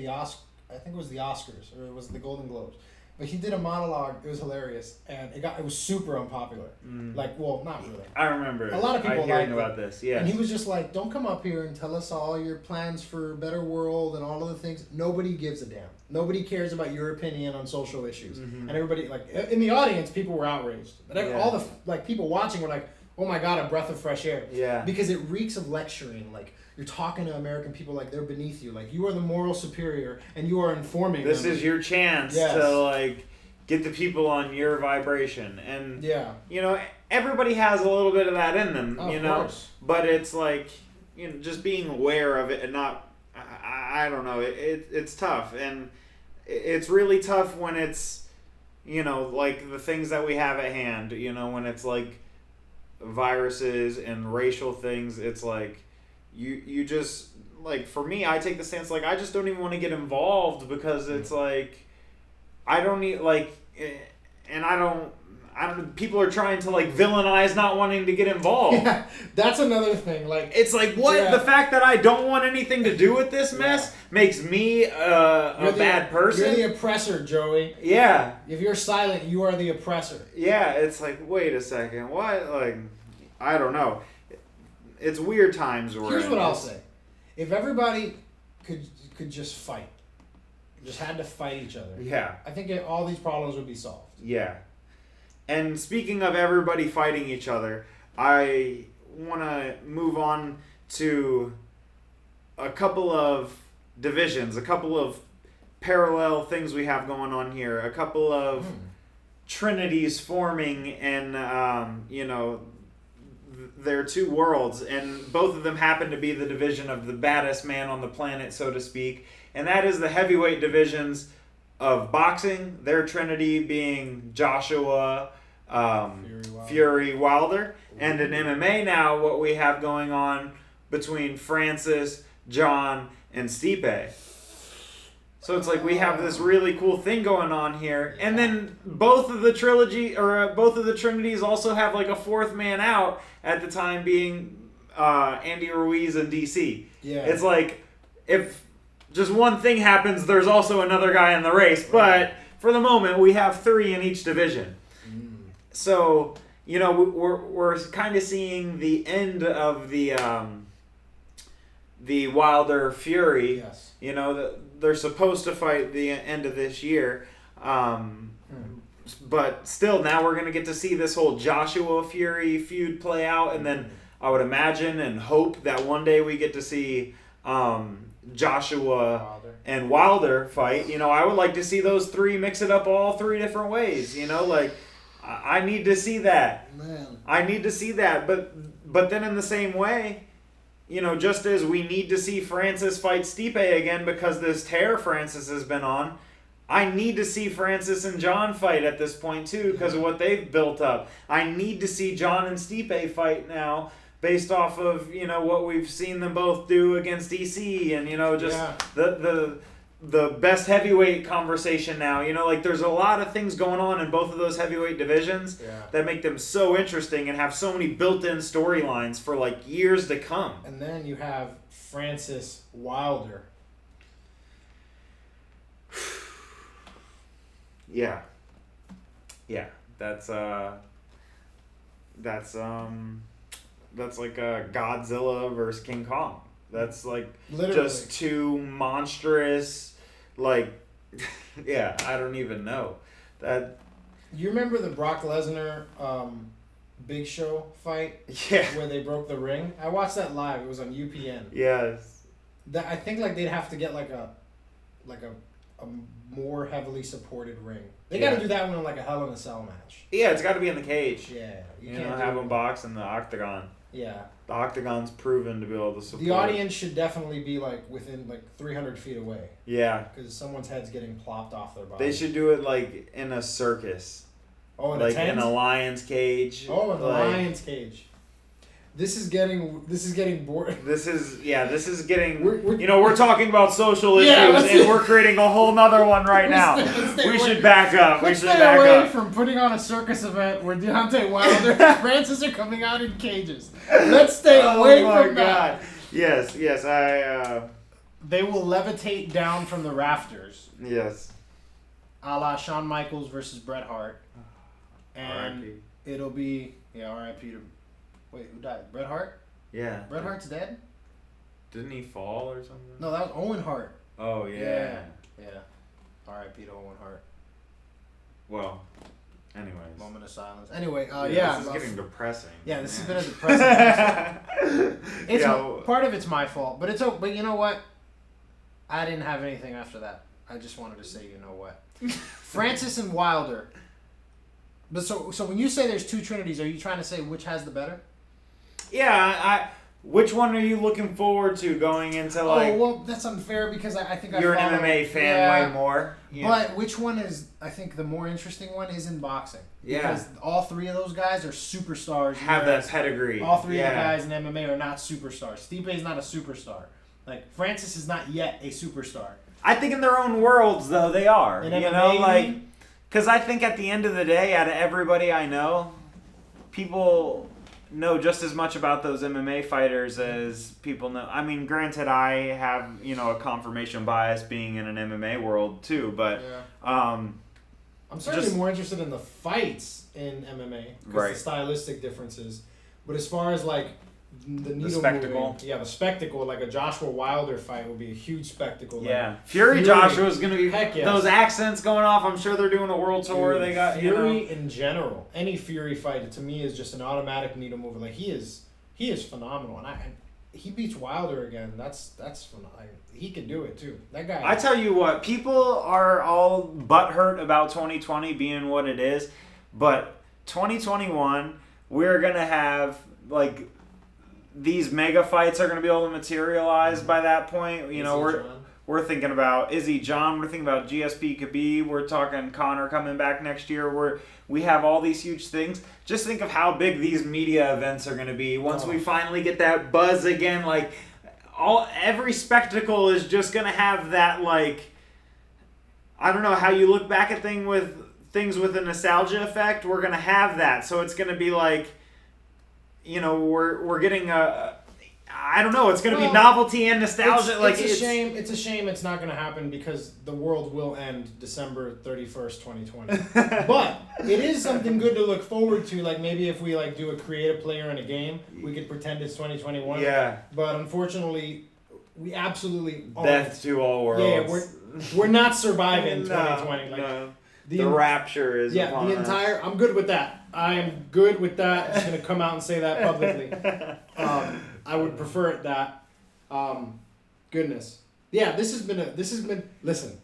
was the Oscars, or it was the Golden Globes. But he did a monologue. It was hilarious, and it was super unpopular. Like, well, not really. I remember. A lot of people hearing about this. Yeah. And he was just like, "Don't come up here and tell us all your plans for a better world and all of the things. Nobody gives a damn. Nobody cares about your opinion on social issues." And everybody, like in the audience, people were outraged. But all the people watching were like, "Oh my God, a breath of fresh air." Yeah. Because it reeks of lecturing. Like, you're talking to American people like they're beneath you. Like, you are the moral superior, and you are informing them. This is your chance to, like, get the people on your vibration. And, you know, everybody has a little bit of that in them, you know? Course. But it's like, you know, just being aware of it and not, I don't know, it's tough. And it's really tough when it's, you know, like the things that we have at hand, you know, when it's like viruses and racial things. It's like, you just, like, for me, I take the stance, like, I just don't even want to get involved because it's like, I don't need, like, and I don't, people are trying to, like, villainize not wanting to get involved. Yeah, that's another thing. Like, it's like, what? Yeah. The fact that I don't want anything to do with this mess makes me a bad person? You're the oppressor, Joey. Yeah. If you're silent, you are the oppressor. Yeah, it's like, wait a second, what? Like, I don't know. It's weird times. Here's what I'll say. If everybody could just fight, just had to fight each other. Yeah. I think all these problems would be solved. Yeah. And speaking of everybody fighting each other, I want to move on to a couple of divisions, a couple of parallel things we have going on here, a couple of trinities forming, and, you know, they're two worlds, and both of them happen to be the division of the baddest man on the planet, so to speak, and that is the heavyweight divisions of boxing, their trinity being Joshua, Fury Wilder, and in MMA now what we have going on between Francis, John, and Stipe. So it's like we have this really cool thing going on here, and then both of the trinities also have like a fourth man out at the time, being Andy Ruiz and DC. Yeah, it's like if just one thing happens, there's also another guy in the race. But for the moment, we have three in each division. So you know we're kind of seeing the end of the Wilder Fury. Yes. You know they're supposed to fight the end of this year. But still, now we're going to get to see this whole Joshua Fury feud play out. And then I would imagine and hope that one day we get to see Joshua and Wilder fight. You know, I would like to see those three mix it up all three different ways. You know, like, I need to see that. Man. I need to see that. But then in the same way, you know, just as we need to see Francis fight Stipe again because this tear Francis has been on, I need to see Francis and John fight at this point too because of what they've built up. I need to see John and Stipe fight now based off of, you know, what we've seen them both do against DC and, you know, just the best heavyweight conversation now. You know, like there's a lot of things going on in both of those heavyweight divisions that make them so interesting and have so many built-in storylines for like years to come. And then you have Francis Wilder. Yeah. That's like a Godzilla versus King Kong. That's like literally just two monstrous, like, yeah, I don't even know. That. You remember the Brock Lesnar Big Show fight? Yeah. Where they broke the ring? I watched that live. It was on UPN. Yes. I think like they'd have to get like a more heavily supported ring. They got to do that one in like a Hell in a Cell match. Yeah, it's got to be in the cage. Yeah. You can't have them box in the octagon. Yeah. The octagon's proven to be able to support. The audience should definitely be like within like 300 feet away. Yeah. Because someone's head's getting plopped off their body. They should do it like in a circus. Oh, in like a tent? in a lion's cage. Oh, in the lion's cage. This is getting boring. This is getting. We're talking about social issues, and we're creating a whole nother one right now. We should back up. Let's stay away from putting on a circus event where Deontay Wilder and Francis are coming out in cages. Let's stay away from that. Yes, They will levitate down from the rafters. Yes. A la Shawn Michaels versus Bret Hart, and it'll be R.I.P. to. Wait, who died? Bret Hart? Yeah. Bret Hart's dead? Didn't he fall or something? No, that was Owen Hart. Oh, yeah. Yeah. R.I.P. to Owen Hart. Well, anyways. Moment of silence. Anyway, this is getting depressing. Yeah, this has been a depressing episode. Part of it's my fault, but but you know what? I didn't have anything after that. I just wanted to say, you know what? Francis and Wilder. But so when you say there's two Trinities, are you trying to say which has the better? Yeah, which one are you looking forward to going into like? Oh well, that's unfair because I think you're an MMA fan way more. Yeah. But which one is I think the more interesting one is in boxing. Because all three of those guys are superstars. Have that pedigree. All three of the guys in MMA are not superstars. Stipe is not a superstar. Like Francis is not yet a superstar. I think in their own worlds though they are. In MMA, because I think at the end of the day, out of everybody I know, people know just as much about those MMA fighters as people know. I mean, granted, I have, a confirmation bias being in an MMA world too, but I'm certainly more interested in the fights in MMA because the stylistic differences. But as far as like the spectacle, the spectacle, like a Joshua Wilder fight would be a huge spectacle. Yeah, like, Fury Joshua is going to be those accents going off. I'm sure they're doing a world tour. Dude, they got Fury in general. Any Fury fight to me is just an automatic needle mover. Like he is phenomenal, and he beats Wilder again. That's phenomenal. He can do it too. That guy. I tell you what, people are all butthurt about 2020 being what it is, but 2021 we're gonna have like. These mega fights are going to be able to materialize by that point. We're thinking about Izzy John. We're thinking about GSP Khabib. We're talking Conor coming back next year. We have all these huge things. Just think of how big these media events are going to be once we finally get that buzz again. Like every spectacle is just going to have that like. I don't know how you look back at things with a nostalgia effect. We're going to have that, so it's going to be like. We're getting I don't know. It's going to be novelty and nostalgia. It's a shame it's not going to happen because the world will end December 31st, 2020. But it is something good to look forward to. Like maybe if we like do a creative player in a game, we could pretend it's 2021. Yeah. But unfortunately, we absolutely death to all worlds. Yeah, we're not surviving 2020. No. The rapture is upon us. I'm good with that. I am good with that. I'm just going to come out and say that publicly. I would prefer it that. Goodness. Yeah, this has been listen.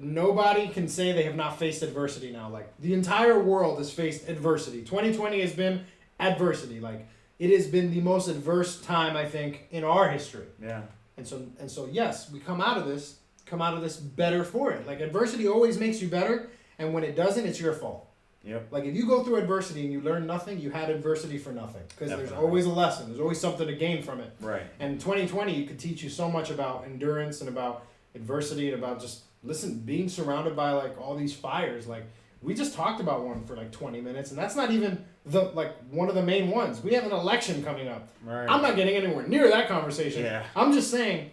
nobody can say they have not faced adversity now. Like, the entire world has faced adversity. 2020 has been adversity. Like, it has been the most adverse time, I think, in our history. Yeah. And so yes, we come out of this better for it. Like, adversity always makes you better, and when it doesn't, it's your fault. Yep. Like, if you go through adversity and you learn nothing, you had adversity for nothing. Because there's always a lesson. There's always something to gain from it. Right. And 2020 could teach you so much about endurance and about adversity and about just, being surrounded by, like, all these fires. Like, we just talked about one for, like, 20 minutes, and that's not even one of the main ones. We have an election coming up. Right. I'm not getting anywhere near that conversation. Yeah. I'm just saying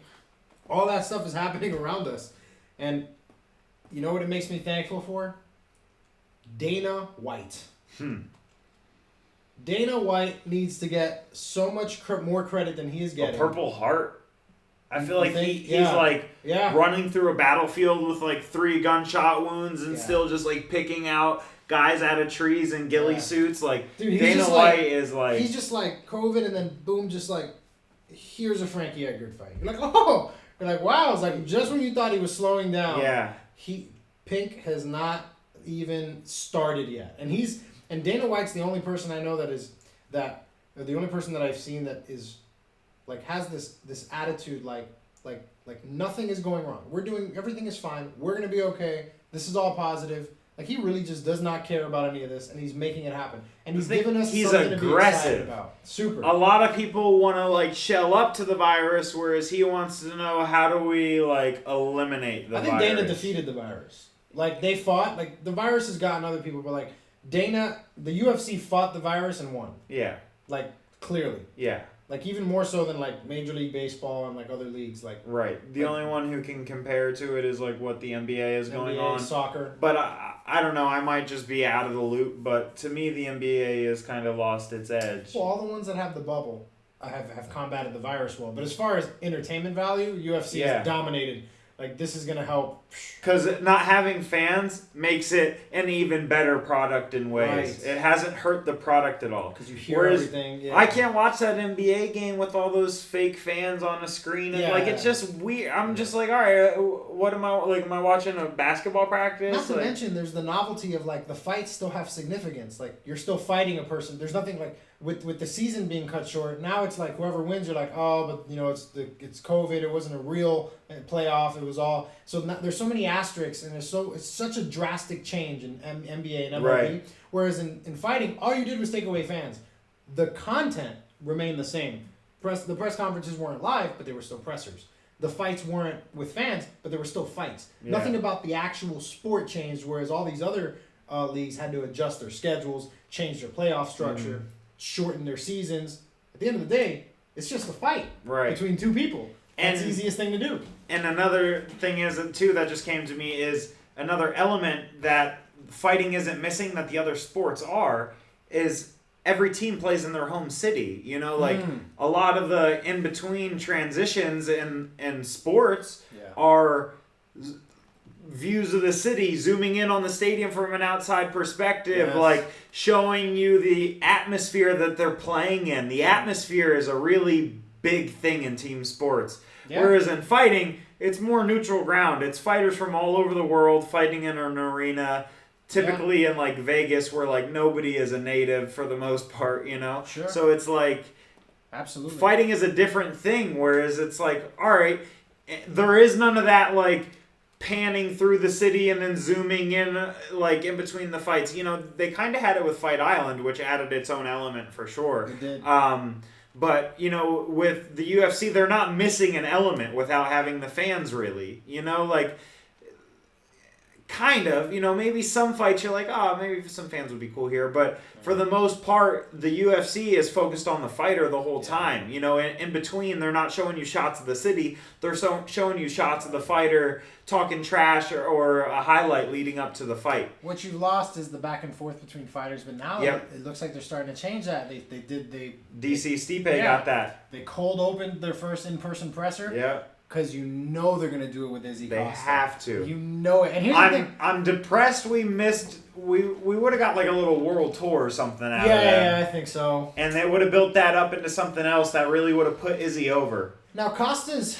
all that stuff is happening around us. And you know what it makes me thankful for? Dana White. Dana White needs to get so much more credit than he is getting. A Purple Heart. I feel like he's running through a battlefield with like 3 gunshot wounds and still just like picking out guys out of trees in ghillie suits. Like, dude, Dana White is like... He's just like COVID and then boom, just like, here's a Frankie Edgar fight. You're like, oh! You're like, wow. It's like, just when you thought he was slowing down, Pink has not even started yet. And Dana White's the only person I know the only person that I've seen that is, like, has this attitude like nothing is going wrong. Everything is fine. We're going to be okay. This is all positive. Like, he really just does not care about any of this, and he's making it happen. And he's giving us something to be excited about. Super. A lot of people want to, like, shell up to the virus, whereas he wants to know, how do we, like, eliminate the virus? I think Dana defeated the virus. Like, they fought. Like, the virus has gotten other people, but, like, the UFC fought the virus and won. Yeah. Like, clearly. Yeah. Like, even more so than, like, Major League Baseball and, like, other leagues. Like, right. The only one who can compare to it is, like, what the NBA is going on. Soccer. But I don't know. I might just be out of the loop. But to me, the NBA has kind of lost its edge. Well, all the ones that have the bubble have combated the virus well. But as far as entertainment value, UFC has dominated. Like, this is going to help. Because not having fans makes it an even better product in ways. Right. It hasn't hurt the product at all. Because you hear everything. Yeah. I can't watch that NBA game with all those fake fans on the screen. And it's just weird. I'm just like, all right, what am I, like, am I watching a basketball practice? Not to mention, there's the novelty of, like, the fights still have significance. Like, you're still fighting a person. There's nothing, like, with the season being cut short, now it's like whoever wins, you're like, oh, but, you know, it's COVID. It wasn't a real playoff. It was all. So there's so many asterisks, and it's such a drastic change in NBA and MLB. Right. Whereas in fighting, all you did was take away fans. The content remained the same. The press conferences weren't live, but they were still pressers. The fights weren't with fans, but there were still fights. Yeah. Nothing about the actual sport changed, whereas all these other leagues had to adjust their schedules, change their playoff structure, shorten their seasons. At the end of the day, it's just a fight between two people. That's the easiest thing to do. And another thing is, too, that just came to me is another element that fighting isn't missing that the other sports are, is every team plays in their home city. You know, like a lot of the in-between transitions in sports are views of the city, zooming in on the stadium from an outside perspective, like showing you the atmosphere that they're playing in. The atmosphere is a really big thing in team sports. Yeah. Whereas in fighting, it's more neutral ground. It's fighters from all over the world fighting in an arena, typically in like Vegas, where like nobody is a native for the most part, you know? Sure. So it's like, absolutely, fighting is a different thing, whereas it's like, all right, there is none of that like panning through the city and then zooming in like in between the fights. You know, they kind of had it with Fight Island, which added its own element for sure. It did. But, you know, with the UFC, they're not missing an element without having the fans, really. You know, like, kind of. You know, maybe some fights you're like, oh, maybe some fans would be cool here. But for the most part, the UFC is focused on the fighter the whole time. You know, in between, they're not showing you shots of the city. They're showing you shots of the fighter talking trash or a highlight leading up to the fight. What you lost is the back and forth between fighters, but now it looks like they're starting to change that. They DC Stipe got that. They cold opened their first in-person presser. Yeah. Because you know they're gonna do it with Izzy Costa. They have to. You know it. And here's the thing. I'm depressed we missed. We would have got like a little world tour or something out of that. Yeah, I think so. And they would have built that up into something else that really would have put Izzy over. Now Costa's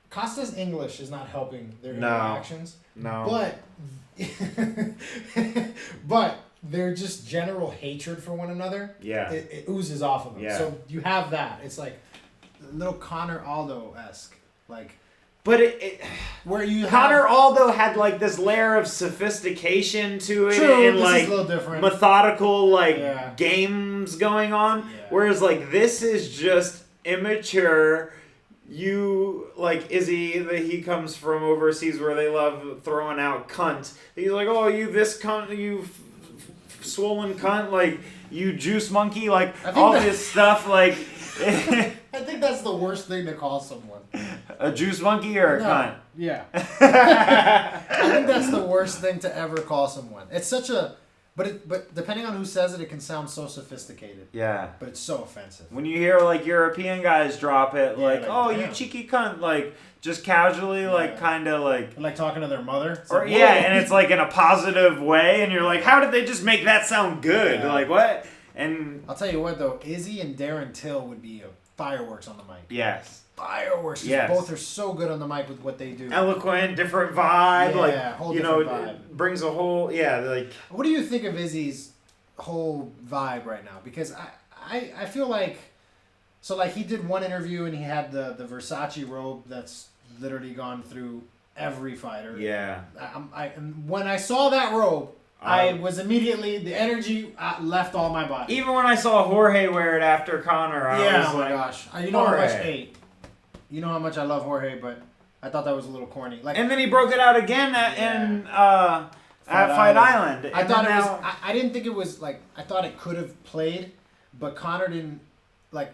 Costa's English is not helping their interactions. No. But their just general hatred for one another. Yeah. It oozes off of them. Yeah. So you have that. It's like a little Connor Aldo-esque. Like. But where you Connor Aldo had like this layer of sophistication to it. True, and this like is a little different. Methodical games going on. Yeah. Whereas like this is just immature. You like Izzy, he comes from overseas where they love throwing out cunt. He's like, oh, you this cunt, you swollen cunt, like you juice monkey, like all this stuff, like. I think that's the worst thing to call someone. A juice monkey or a cunt? Yeah. I think that's the worst thing to ever call someone. It's such a, but depending on who says it, it can sound so sophisticated. Yeah. But it's so offensive. When you hear like European guys drop it, like oh damn. You cheeky cunt, like just casually, like kind of like talking to their mother. It's or like, and it's like in a positive way, and you're like, how did they just make that sound good? Yeah. Like what? And I'll tell you what though, Izzy and Darren Till would be fireworks on the mic. Yes. Fireworks. Yes. Both are so good on the mic with what they do. Eloquent, different vibe. Yeah, like whole you know, vibe. It brings a whole like. What do you think of Izzy's whole vibe right now? Because I feel like, so like he did one interview and he had the Versace robe that's literally gone through every fighter. Yeah. And when I saw that robe, I was immediately, the energy left all my body. Even when I saw Jorge wear it after Connor, I was oh my gosh. You know Jorge. how much, you know how much I love Jorge, but I thought that was a little corny. Like, and then he broke it out again at Fight Island. I thought it was, I didn't think it was, like, I thought it could have played, but Connor didn't, like,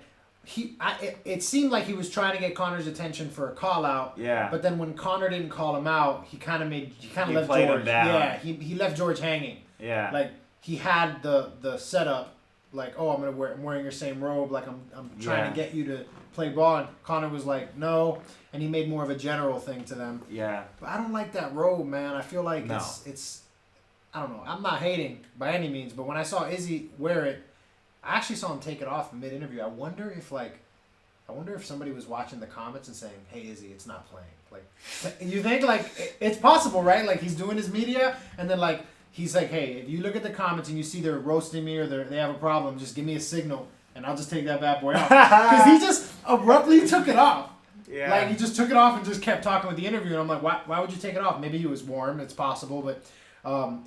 it seemed like he was trying to get Connor's attention for a call out. Yeah. But then when Connor didn't call him out, he kind of left played George. Him down. Yeah, he left George hanging. Yeah. Like he had the setup, like, oh, I'm wearing your same robe, like I'm trying to get you to play ball, and Connor was like, no, and he made more of a general thing to them. Yeah. But I don't like that robe, man. I feel like it's I don't know. I'm not hating by any means, but when I saw Izzy wear it, I actually saw him take it off mid-interview. I wonder if somebody was watching the comments and saying, "Hey, Izzy, it's not playing." Like, you think like it's possible, right? Like he's doing his media, and then like he's like, "Hey, if you look at the comments and you see they're roasting me or they have a problem, just give me a signal, and I'll just take that bad boy off." Because he just abruptly took it off. Yeah. Like he just took it off and just kept talking with the interview, and I'm like, "Why would you take it off?" Maybe he was warm. It's possible, but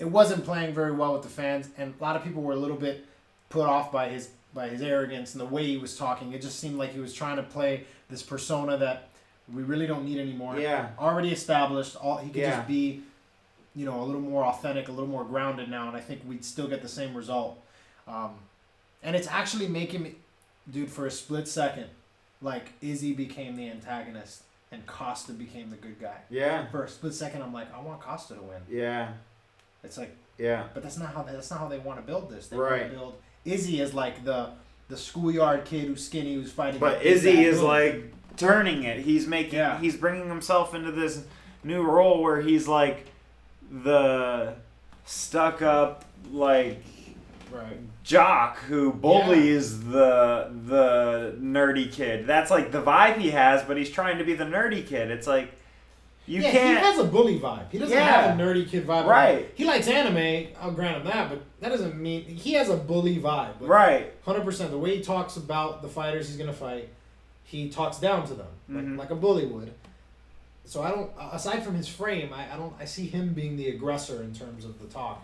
it wasn't playing very well with the fans, and a lot of people were a little bit put off by his arrogance and the way he was talking. It just seemed like he was trying to play this persona that we really don't need anymore. Yeah. Already established. He could just be, a little more authentic, a little more grounded now, and I think we'd still get the same result. And it's actually making me, dude, for a split second, like Izzy became the antagonist and Costa became the good guy. Yeah. For a split second, I'm like, I want Costa to win. Yeah. It's like. Yeah. But that's not how they want to build this. They want to build Izzy as like the schoolyard kid who's skinny, who's fighting. But Izzy is like turning it. He's he's bringing himself into this new role where he's like the stuck up like jock who bullies the nerdy kid. That's like the vibe he has, but he's trying to be the nerdy kid. It's like you can't. He has a bully vibe. He doesn't have a nerdy kid vibe. Right. He likes anime. I'll grant him that, but that doesn't mean he has a bully vibe. Right. 100%. The way he talks about the fighters he's gonna fight, he talks down to them like a bully would. So I don't. Aside from his frame, I see him being the aggressor in terms of the talk,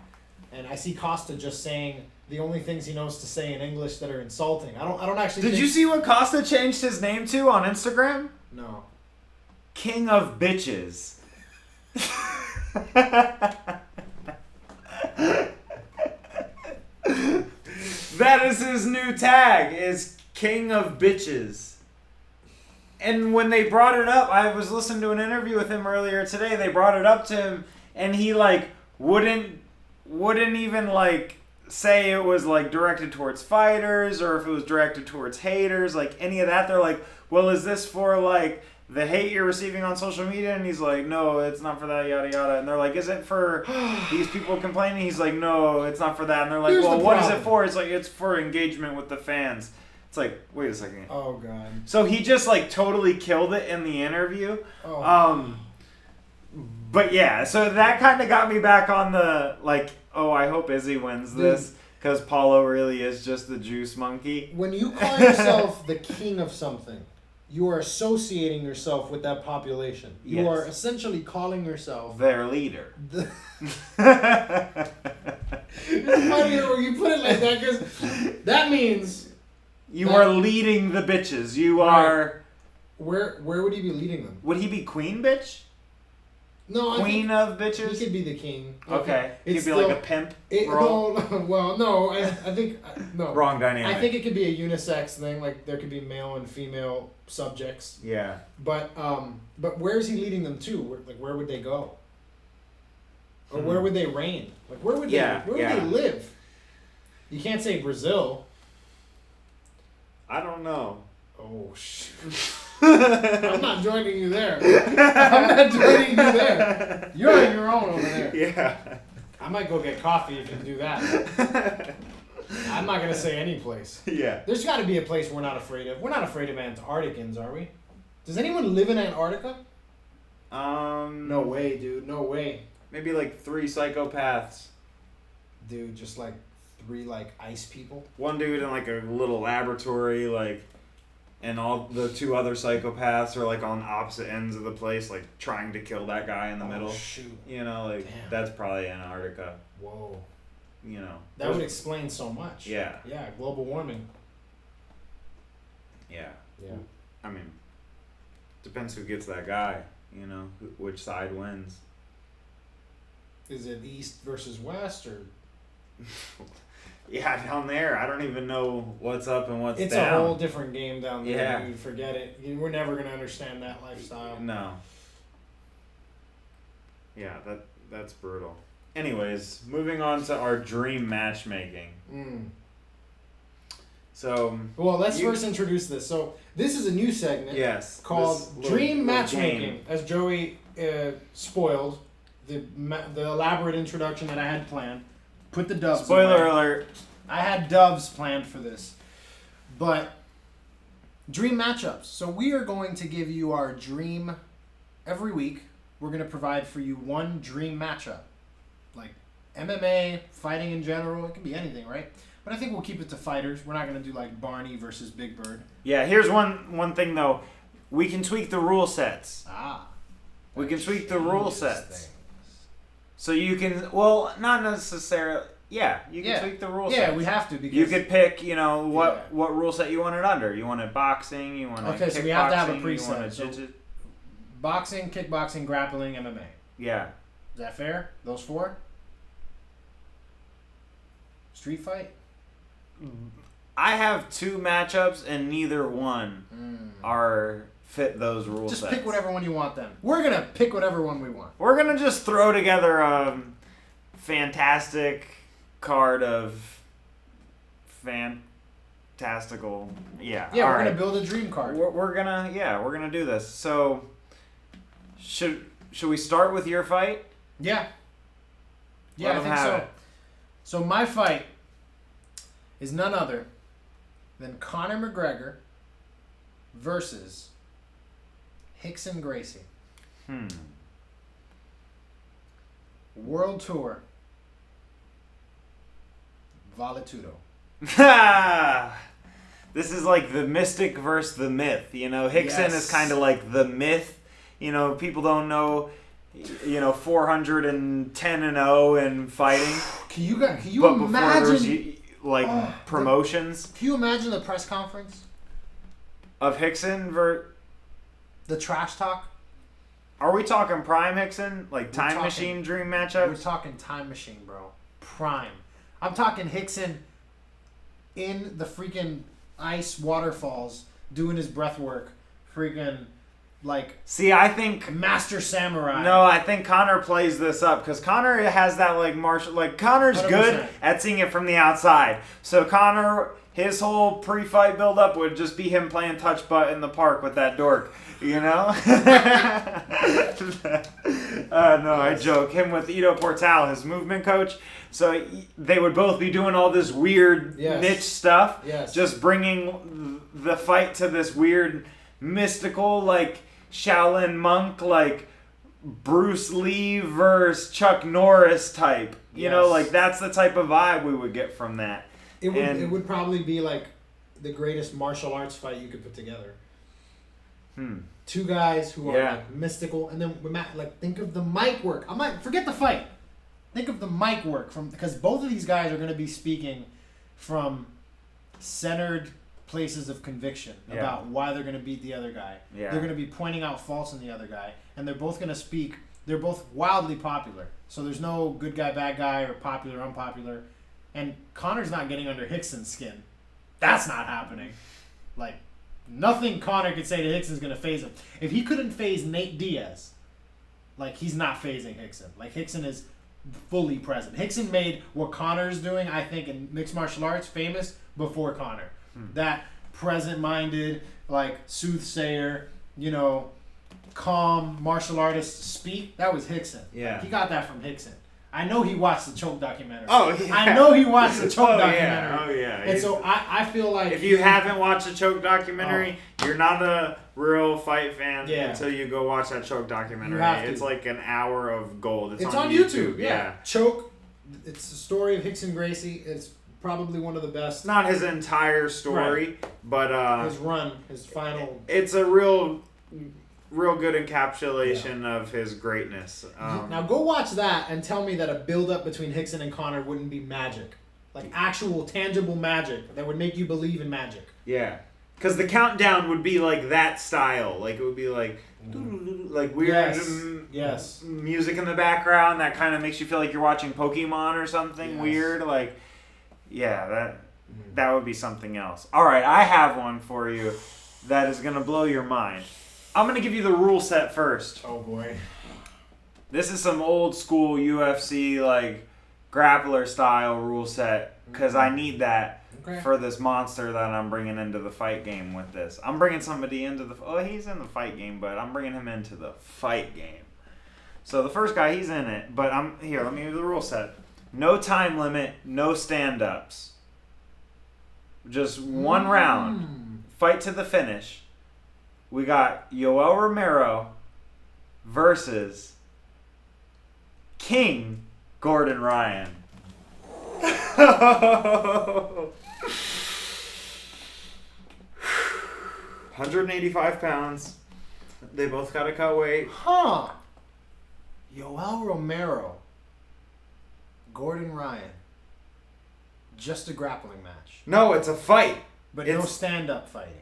and I see Costa just saying the only things he knows to say in English that are insulting. I don't actually. Did you see what Costa changed his name to on Instagram? No. King of Bitches. That is his new tag, is King of Bitches. And when they brought it up, I was listening to an interview with him earlier today. They brought it up to him, and he like wouldn't even like say it was like directed towards fighters or if it was directed towards haters, like any of that. They're like, well, is this for like the hate you're receiving on social media? And he's like, no, it's not for that, yada yada. And they're like, is it for these people complaining? He's like, no, it's not for that. And they're like, well, what is it for? It's like, it's for engagement with the fans. It's like, wait a second. Oh God. So he just like totally killed it in the interview. Oh. But yeah, so that kind of got me back on the like, oh, I hope Izzy wins this because Paulo really is just the juice monkey. When you call yourself the king of something, you are associating yourself with that population. You are essentially calling yourself their leader. It's funnier when you put it like that because that means you are leading the bitches. You are. Where would he be leading them? Would he be queen bitch? No, queen of bitches. He could be the king. Okay, he'd be like a pimp. No. I think no. Wrong dynamic. I think it could be a unisex thing. Like there could be male and female subjects. Yeah. But where is he leading them to? Where would they go? Or where would they reign? Like where would they live? You can't say Brazil. I don't know. Oh shoot. I'm not joining you there. You're on your own over there. Yeah. I might go get coffee if you do that. I'm not gonna say any place. Yeah. There's got to be a place we're not afraid of. We're not afraid of Antarcticans, are we? Does anyone live in Antarctica? No way, dude. No way. Maybe like 3 psychopaths. Dude, just like 3 like ice people. One dude in like a little laboratory, like, and all the 2 other psychopaths are like on opposite ends of the place, like trying to kill that guy in the middle. Shoot. You know, like that's probably Antarctica. Whoa. You know. That would explain so much. Yeah. Yeah, global warming. Yeah. Yeah. I mean, depends who gets that guy, you know, which side wins. Is it East versus West or? Yeah, down there, I don't even know what's up and what's down. It's a whole different game down there. Yeah. Dude. Forget it. We're never gonna understand that lifestyle. No. Yeah, that's brutal. Anyways, moving on to our dream matchmaking. So. Well, let's first introduce this. So this is a new segment. Yes. Called Dream Matchmaking, as Joey spoiled the elaborate introduction that I had planned. Put the doves. Spoiler alert. I had doves planned for this, but dream matchups. So we are going to give you our dream every week. We're going to provide for you one dream matchup, like MMA, fighting in general. It can be anything, right? But I think we'll keep it to fighters. We're not going to do like Barney versus Big Bird. Yeah, here's one thing though. We can tweak the rule sets. We can tweak the rule sets. So you can, well, not necessarily. Yeah, you can tweak the rule set. Yeah, we have to because you could pick, you know, what rule set you want it under. You want it boxing. You want it kickboxing. So we have to have a preset. So boxing, kickboxing, grappling, MMA. Yeah. Is that fair? Those 4. Street fight. I have 2 matchups and neither one are fit those rules. Just pick whatever one you want then. We're going to pick whatever one we want. We're going to just throw together a fantastic card of fantastical. Yeah. Yeah, we're going to build a dream card. We're going to do this. So should we start with your fight? Yeah. Yeah, I think so. So my fight is none other than Conor McGregor versus Rickson Gracie. World Tour. Valetudo. This is like the mystic versus the myth. You know, Rickson is kind of like the myth. You know, people don't know. You know, 410-0 in fighting. Can you imagine? Promotions. Can you imagine the press conference of Rickson the trash talk? Are we talking prime Rickson, like time machine dream matchup? We're talking time machine, bro. Prime. I'm talking Rickson in the freaking ice waterfalls doing his breath work, freaking See, I think master samurai. No, I think Conor plays this up because Conor has that Conor's 100%. Good at seeing it from the outside. So Conor, his whole pre-fight build-up would just be him playing touch butt in the park with that dork. No, I joke. Him with Ito Portal, his movement coach. So they would both be doing all this weird niche stuff. Yes. Just bringing the fight to this weird mystical, Shaolin monk, Bruce Lee versus Chuck Norris type. You know, that's the type of vibe we would get from that. It would probably be the greatest martial arts fight you could put together. Two guys who are mystical, and then think of the mic work. Forget the fight. Think of the mic work because both of these guys are going to be speaking from centered places of conviction about why they're going to beat the other guy. Yeah. They're going to be pointing out faults in the other guy, and they're both going to speak. They're both wildly popular, so there's no good guy, bad guy, or popular, unpopular. And Conor's not getting under Hickson's skin. That's not happening. Nothing Conor could say to Hickson's going to phase him. If he couldn't phase Nate Diaz, he's not phasing Hickson. Hickson is fully present. Hickson made what Conor's doing, I think, in mixed martial arts famous before Conor. That present-minded, soothsayer, calm martial artist speak, that was Hickson. Yeah. He got that from Hickson. I know he watched the Choke documentary. Oh, yeah. I know he watched the Choke documentary. Yeah. And so I feel like... If you haven't watched the Choke documentary, you're not a real fight fan until you go watch that Choke documentary. It's an hour of gold. It's on YouTube. Yeah. Choke, it's the story of Hickson Gracie. It's probably one of the best. Not his entire story, but... his run, his final... It's a real good encapsulation of his greatness. Now go watch that and tell me that a build-up between Hickson and Conor wouldn't be magic. Actual, tangible magic that would make you believe in magic. Yeah. Because the countdown would be that style. It would be weird music in the background that kind of makes you feel like you're watching Pokemon or something weird. That would be something else. All right, I have one for you that is going to blow your mind. I'm going to give you the rule set first. Oh, boy. This is some old school UFC, grappler style rule set, because I need that for this monster that I'm bringing into the fight game with this. I'm bringing somebody into he's in the fight game, but I'm bringing him into the fight game. So the first guy, he's in it, but let me give you the rule set. No time limit, no stand-ups. Just one round. Fight to the finish. We got Yoel Romero versus King Gordon Ryan. 185 pounds. They both got to cut weight. Yoel Romero, Gordon Ryan. Just a grappling match. No, it's a fight. But no stand-up fighting.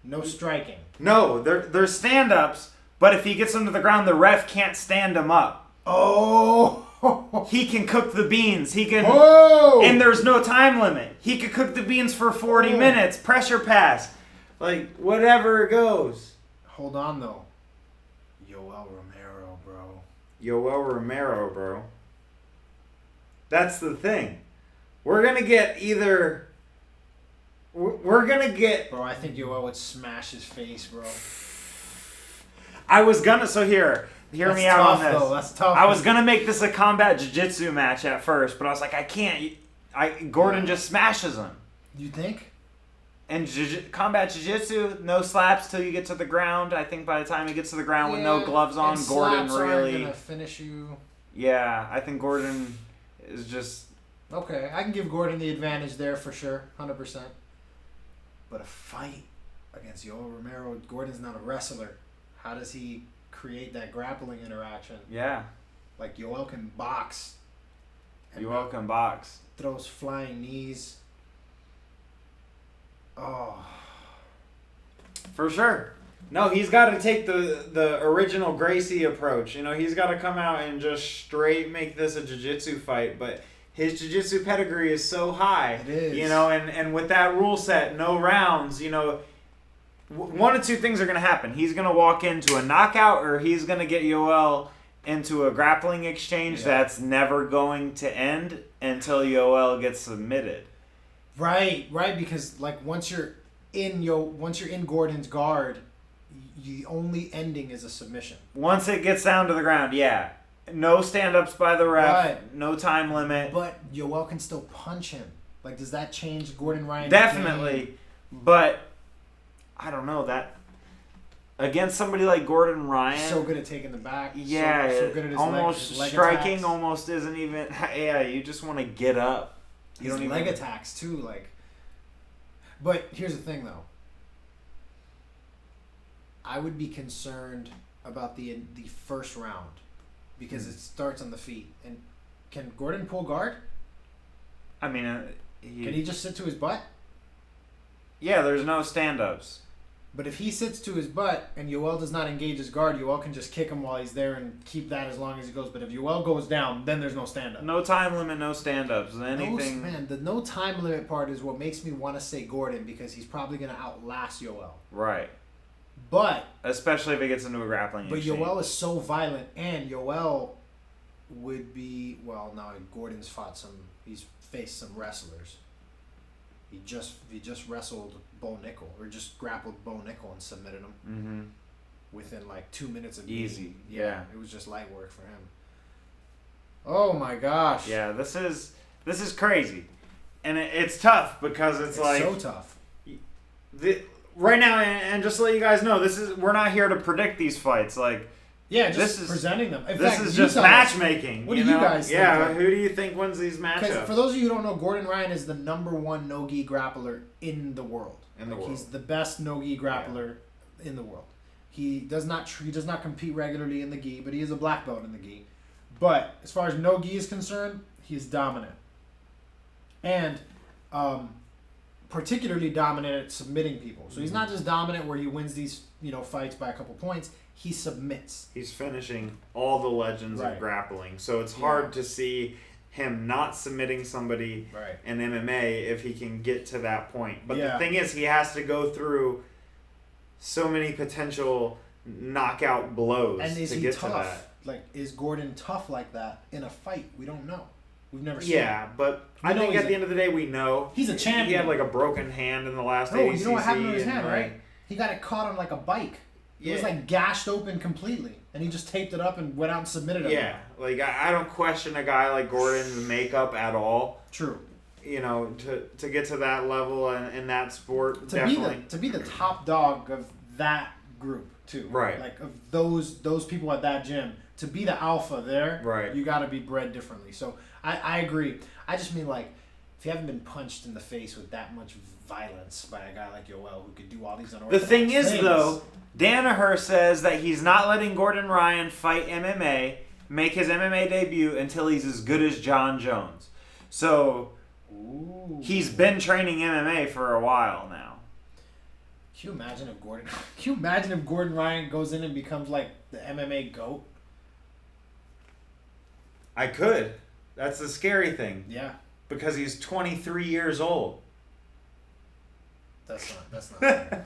No striking. No, they're stand-ups, but if he gets him to the ground, the ref can't stand him up. Oh! He can cook the beans. He can... Oh! And there's no time limit. He could cook the beans for 40 minutes. Pressure pass. Whatever goes. Hold on, though. Yoel Romero, bro. Yoel Romero, bro. That's the thing. We're going to get either... We're going to get... Bro, I think Yoel would smash his face, bro. I was going to... So hear me out on this. Though. That's tough. I was going to make this a combat jiu-jitsu match at first, but I was like, I can't. Gordon just smashes him. You think? And combat jiu-jitsu, no slaps till you get to the ground. I think by the time he gets to the ground with no gloves on, and Gordon slaps really... aren't gonna finish you. Yeah, I think Gordon is just... Okay, I can give Gordon the advantage there for sure, 100%. But a fight against Yoel Romero, Gordon's not a wrestler. How does he create that grappling interaction? Yeah. Yoel can box. Yoel can box. Throws flying knees. Oh. For sure. No, he's got to take the original Gracie approach. He's got to come out and just straight make this a jiu-jitsu fight, but... His jiu-jitsu pedigree is so high. It is. And with that rule set, no rounds, one of two things are going to happen. He's going to walk into a knockout, or he's going to get Yoel into a grappling exchange that's never going to end until Yoel gets submitted. Right, because like once you're in Gordon's guard, the only ending is a submission. Once it gets down to the ground, yeah. No stand-ups by the ref, no time limit. But Yoel can still punch him. Like, does that change Gordon Ryan? Definitely, but I don't know that against somebody like Gordon Ryan. So good at taking the back. Yeah, so good at his almost leg striking. attacks. Almost isn't even. Yeah, you just want to get up. You don't even leg attacks too, like. But here's the thing, though. I would be concerned about the first round because it starts on the feet. And can Gordon pull guard? I mean, can he just sit to his butt? Yeah, there's no stand-ups. But if he sits to his butt and Yoel does not engage his guard, Yoel can just kick him while he's there and keep that as long as he goes. But if Yoel goes down, then there's no stand-up. No time limit, no stand-ups. Anything. The no time limit part is what makes me want to say Gordon because he's probably going to outlast Yoel. Right. But especially if it gets into a grappling exchange. Yoel is so violent, and Yoel would be Gordon's he's faced some wrestlers. He just wrestled Bo Nickel, or just grappled Bo Nickel and submitted him within like 2 minutes of easy. Yeah, it was just light work for him. Oh my gosh. Yeah, this is crazy, and it's tough because it's like so tough. Right now, and just to let you guys know, we're not here to predict these fights. Like, just presenting them. In fact, this is just matchmaking. What do you guys think? Yeah, who do you think wins these matchups? For those of you who don't know, Gordon Ryan is the #1 no-gi grappler in the world. He's the best no-gi grappler in the world. He does not compete regularly in the gi, but he is a black belt in the gi. But as far as no-gi is concerned, he's dominant. And particularly dominant at submitting people. So he's not just dominant where he wins these, fights by a couple points. He submits. He's finishing all the legends of grappling. So it's hard to see him not submitting somebody in MMA if he can get to that point. But the thing is, he has to go through so many potential knockout blows to get to that. Like, is Gordon tough like that in a fight? We don't know. We've never seen. Yeah, but I think at the end of the day, we know he's a champion. He had like a broken hand in the last ADCC. No, you know what happened to his hand, right? He got it caught on like a bike. It was like gashed open completely, and he just taped it up and went out and submitted it. Yeah, like I don't question a guy like Gordon's makeup at all. True. To get to that level in that sport, to be the top dog of that group too. Right. Like of those people at that gym, to be the alpha there. Right. You got to be bred differently. So I agree. I just mean, like, if you haven't been punched in the face with that much violence by a guy like Yoel who could do all these unorthodox The thing is, things, though, Danaher says that he's not letting Gordon Ryan fight MMA, make his MMA debut until he's as good as John Jones. So he's been training MMA for a while now. Can you imagine if Gordon Ryan goes in and becomes like the MMA GOAT? I could. That's the scary thing. Yeah. Because he's 23 years old. That's not I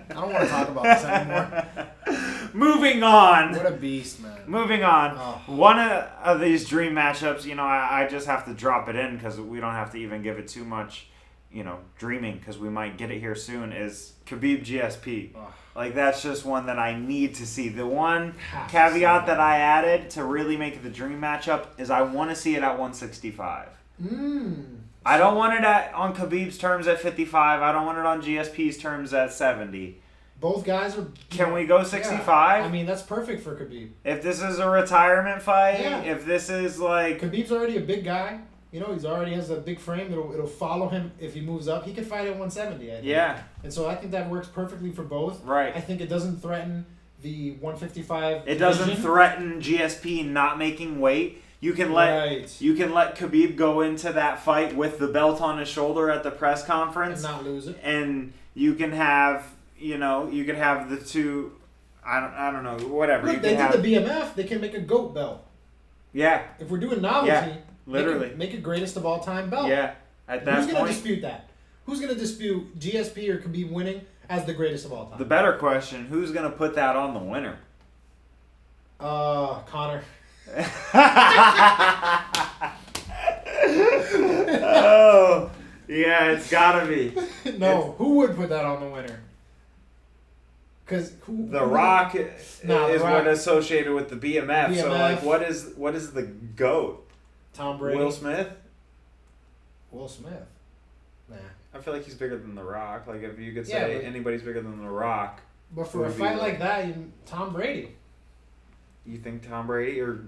don't want to talk about this anymore. Moving on. What a beast, man. Moving on. Oh. One of these dream matchups, I just have to drop it in because we don't have to even give it too much, dreaming because we might get it here soon, is Khabib GSP. Oh. Like, that's just one that I need to see. The one caveat that I added to really make it the dream matchup is I want to see it at 165. I don't want it on Khabib's terms at 55. I don't want it on GSP's terms at 70. Both guys are... Can we go 65? Yeah. I mean, that's perfect for Khabib. If this is a retirement fight, if this is like... Khabib's already a big guy. He's already has a big frame. It'll follow him if he moves up. He can fight at 170, I think. Yeah. And so I think that works perfectly for both. Right. I think it doesn't threaten the 155 It doesn't threaten GSP not making weight. You can let Khabib go into that fight with the belt on his shoulder at the press conference. And not lose it. And you can have, the two, I don't know, whatever. Look, they did the BMF. They can make a GOAT belt. Yeah. If we're doing novelty... Literally. Make a greatest of all time belt. Yeah. At that Who's point. going to dispute that? Who's going to dispute GSP or Khabib winning as the greatest of all time. The better question: who's gonna put that on the winner? Connor. Oh, yeah, it's gotta be. Who would put that on the winner? Because The Rock is what associated with the BMF. So like, what is the GOAT? Tom Brady. Will Smith. Nah. I feel like he's bigger than The Rock. Like if you could say anybody's bigger than The Rock. But for a fight like that, Tom Brady. You think Tom Brady or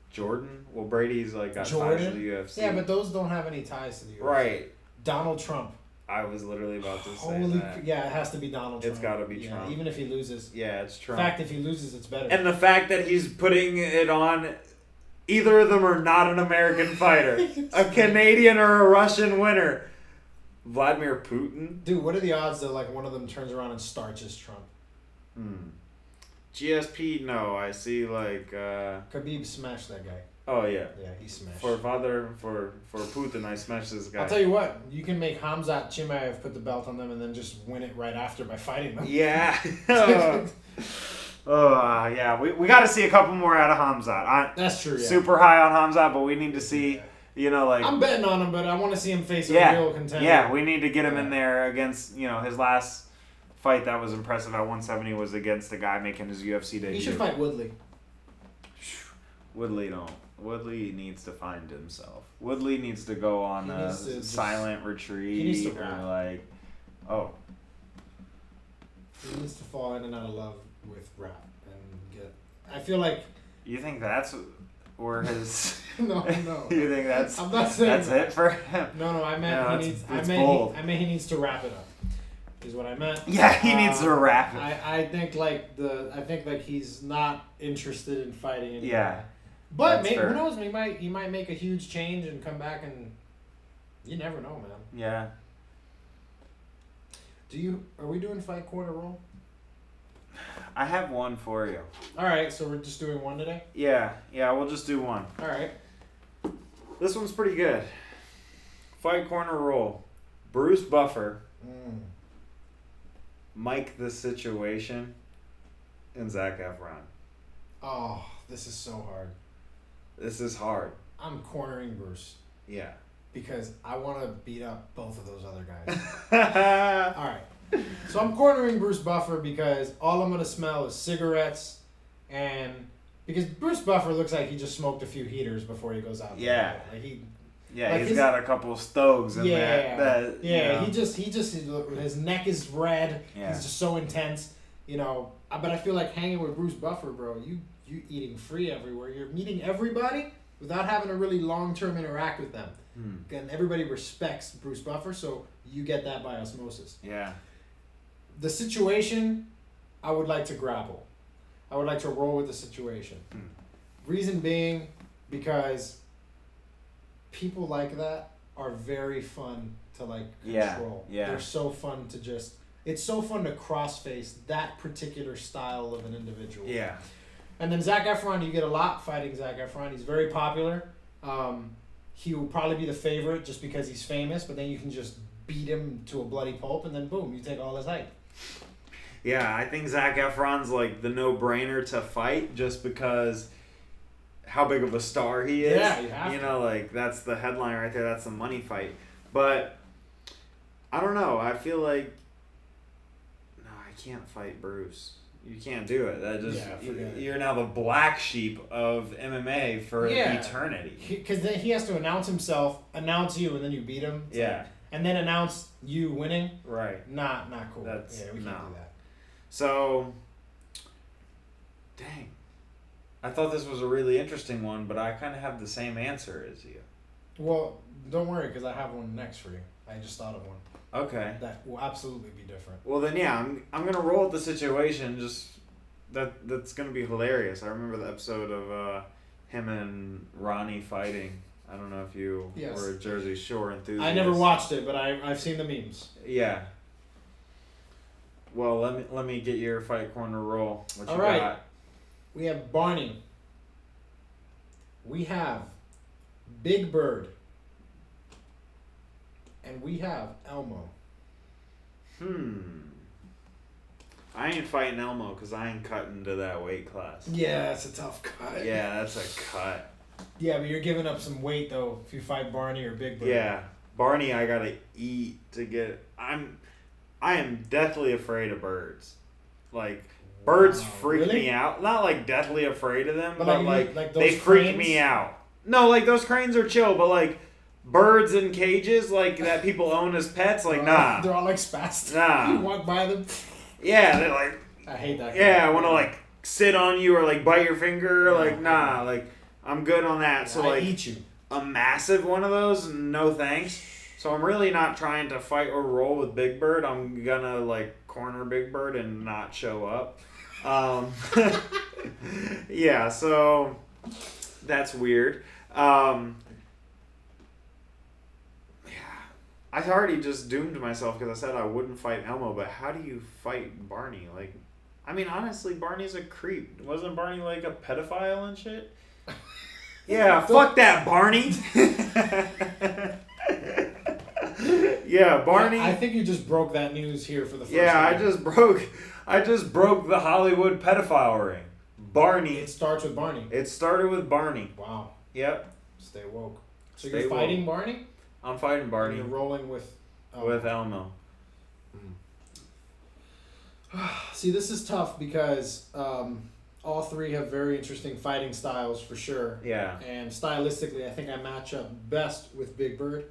Jordan? Well, Brady's like got ties to the UFC. Yeah, but those don't have any ties to the UFC. Right. Donald Trump. I was literally about to say that. Yeah, it has to be Donald Trump. It's got to be Trump. Even if he loses. Yeah, it's Trump. In fact, if he loses, it's better. And the fact that he's putting it on, either of them are not an American fighter. A Canadian or a Russian winner. Vladimir Putin? Dude, what are the odds that like one of them turns around and starches Trump? GSP, no. I see like... Khabib smashed that guy. Oh, yeah. Yeah, he smashed. For Putin, I smashed this guy. I'll tell you what. You can make Khamzat Chimaev put the belt on them and then just win it right after by fighting them. Yeah. Yeah. We got to see a couple more out of Khamzat. That's true, yeah. Super high on Khamzat, but we need to see, like... I'm betting on him, but I want to see him face a real contender. Yeah, we need to get him in there against, his last fight that was impressive at 170 was against a guy making his UFC debut. He should fight Woodley. Woodley needs to find himself. Woodley needs to go on a silent retreat. He needs to rap. He needs to fall in and out of love with rap and get... I feel like... You think that's where his... No. You think that's... I'm not saying that's it for him? No, I meant he needs... I meant he needs to wrap it up. Is what I meant. Yeah, he needs to wrap it. I think he's not interested in fighting anymore. Yeah. But maybe, who knows? He might make a huge change and come back, and you never know, man. Yeah. Are we doing Fight Corner roll? I have one for you. All right, so we're just doing one today? Yeah, we'll just do one. All right. This one's pretty good. Fight Corner roll. Bruce Buffer. Mike the Situation. And Zac Efron. Oh, this is so hard. This is hard. I'm cornering Bruce. Yeah. Because I want to beat up both of those other guys. All right. So I'm cornering Bruce Buffer because all I'm going to smell is cigarettes, and because Bruce Buffer looks like he just smoked a few heaters before he goes out there. Yeah. He's got a couple of stoves in there. He just his neck is red. Yeah. He's just so intense. But I feel like hanging with Bruce Buffer, bro, you eating free everywhere. You're meeting everybody without having to really long-term interact with them. And everybody respects Bruce Buffer, so you get that by osmosis. Yeah. The Situation, I would like to grapple. I would like to roll with the Situation. Reason being, because people like that are very fun to control. Yeah. They're so fun to just... It's so fun to cross-face that particular style of an individual. Yeah. And then Zac Efron, you get a lot fighting Zac Efron. He's very popular. He will probably be the favorite just because he's famous, but then you can just beat him to a bloody pulp, and then boom, you take all his hype. Yeah, I think Zac Efron's like the no-brainer to fight just because how big of a star he is. Yeah, you have to. That's the headline right there. That's the money fight. But I don't know. I feel like I can't fight Bruce. You can't do it. You're now the black sheep of MMA for eternity. Because then he has to announce himself, announce you, and then you beat him. And then announce you winning. Right. Not cool. We can't do that. So, dang. I thought this was a really interesting one, but I kind of have the same answer as you. Well, don't worry, because I have one next for you. I just thought of one. Okay. That will absolutely be different. Well then, I'm gonna roll with the Situation. Just that's gonna be hilarious. I remember the episode of him and Ronnie fighting. I don't know if you were a Jersey Shore enthusiast. I never watched it, but I've seen the memes. Yeah. Well, let me get your Fight Corner roll. What you got? We have Barney. We have Big Bird. And we have Elmo. I ain't fighting Elmo because I ain't cutting to that weight class. Yeah, that's a tough cut. Yeah, that's a cut. Yeah, but you're giving up some weight though if you fight Barney or Big Bird. Yeah, Barney, I gotta eat to get. I am deathly afraid of birds. Like birds freak me out. Not like deathly afraid of them, but like they freak me out. No, like those cranes are chill, but like birds in cages, like that people own as pets, like nah. They're all like spastic. Nah. You walk by them. Yeah, they're like. I hate that. Yeah, I want to like sit on you or like bite your finger. Like nah, like I'm good on that. So like eat you. A massive one of those, no thanks. So I'm really not trying to fight or roll with Big Bird. I'm gonna like corner Big Bird and not show up. Yeah, so that's weird. Yeah, I already just doomed myself because I said I wouldn't fight Elmo, but how do you fight Barney? Like, I mean, honestly, Barney's a creep. Wasn't Barney like a pedophile and shit? Yeah, fuck that, Barney. Yeah, Barney. Yeah, I think you just broke that news here for the first time. Yeah, I just broke the Hollywood pedophile ring. Barney. It starts with Barney. It started with Barney. Wow. Yep. Stay woke. So you're fighting Barney? I'm fighting Barney. And you're rolling with Elmo. See, this is tough because all three have very interesting fighting styles for sure. Yeah. And stylistically, I think I match up best with Big Bird.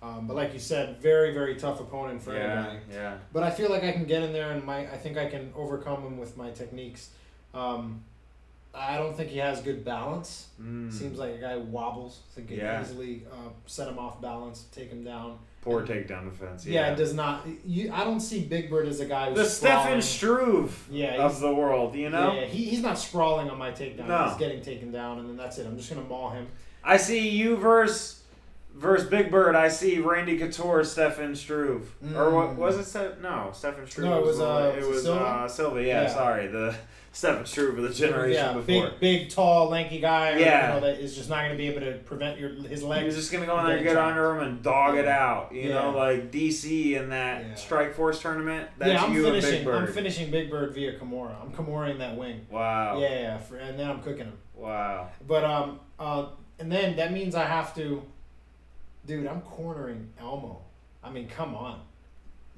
But like you said, very, very tough opponent for anybody. Yeah. But I feel like I can get in there and I think I can overcome him with my techniques. I don't think he has good balance. Seems like a guy wobbles. I think can easily set him off balance, take him down. Poor takedown defense. Yeah, it does not. I don't see Big Bird as a guy who's the Stefan Struve of the world, you know? Yeah, he's not sprawling on my takedown. No. He's getting taken down, and then that's it. I'm just going to maul him. I see you versus Big Bird. I see Randy Couture, Stefan Struve. Or what was it? No, Stefan Struve. No, it was Silva. Yeah, sorry. The Stefan Struve of the generation before. Big, tall, lanky guy. Yeah. That is just not going to be able to prevent his legs. He's just going to go in there, get under him, and dog it out. You know, like DC in that Strike Force tournament. That's and Big Bird. I'm finishing Big Bird via Kimura. I'm Kimuring that wing. Wow. Yeah, and then I'm cooking him. Wow. But and then that means I have to. Dude, I'm cornering Elmo. I mean, come on.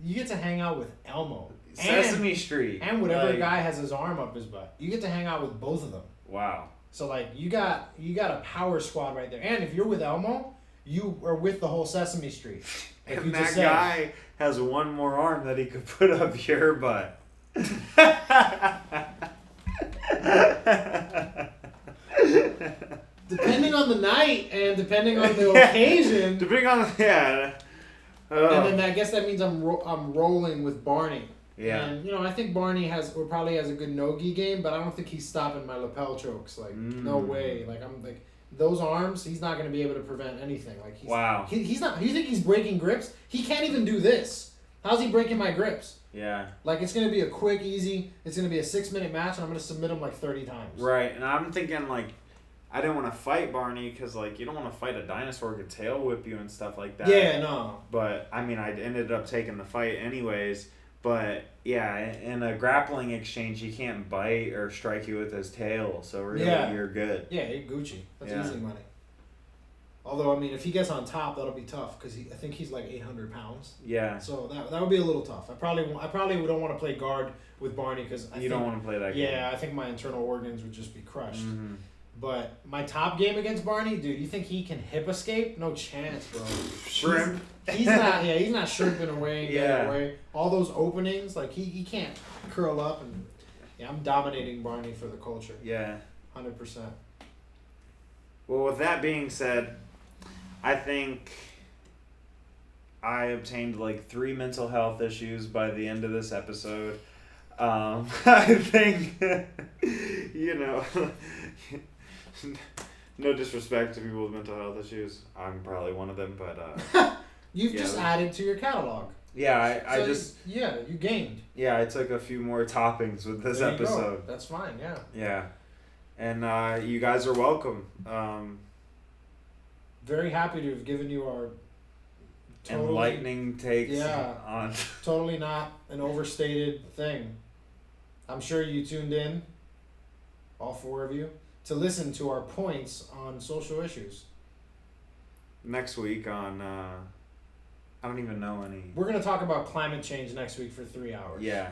You get to hang out with Elmo. Sesame Street. And whatever guy has his arm up his butt. You get to hang out with both of them. Wow. So, like, you got a power squad right there. And if you're with Elmo, you are with the whole Sesame Street. Like and that guy has one more arm that he could put up your butt. Depending on the night and depending on the occasion. Depending on and then I guess that means I'm rolling with Barney. Yeah. And I think Barney probably has a good no-gi game, but I don't think he's stopping my lapel chokes. Like no way. Like I'm like those arms, he's not going to be able to prevent anything. Like wow. He's not. You think he's breaking grips? He can't even do this. How's he breaking my grips? Yeah. Like it's going to be a quick, easy. It's going to be a 6-minute match, and I'm going to submit him like 30 times. Right, and I'm thinking like. I didn't want to fight Barney because, like, you don't want to fight a dinosaur who could tail whip you and stuff like that. Yeah, no. But, I mean, I ended up taking the fight anyways. But, yeah, in a grappling exchange, he can't bite or strike you with his tail. So, really, you're good. Yeah, you're Gucci. That's easy money. Although, I mean, if he gets on top, that'll be tough because I think he's like 800 pounds. Yeah. So, that would be a little tough. I probably don't want to play guard with Barney because you don't want to play that game. Yeah, I think my internal organs would just be crushed. Mm-hmm. But my top game against Barney, dude, you think he can hip escape? No chance, bro. Shrimp. He's not shrimping away and getting away. All those openings, like he can't curl up and I'm dominating Barney for the culture. Yeah. 100%. Well, with that being said, I think I obtained like 3 mental health issues by the end of this episode. I think no disrespect to people with mental health issues. I'm probably one of them, but you've just added to your catalog. Yeah, you gained. Yeah, I took a few more toppings with this episode. That's fine. Yeah. Yeah, and you guys are welcome. Very happy to have given you our enlightening takes. Yeah. On totally not an overstated thing. I'm sure you tuned in, all 4 of you, to listen to our points on social issues. Next week on, I don't even know any. We're going to talk about climate change next week for 3 hours. Yeah.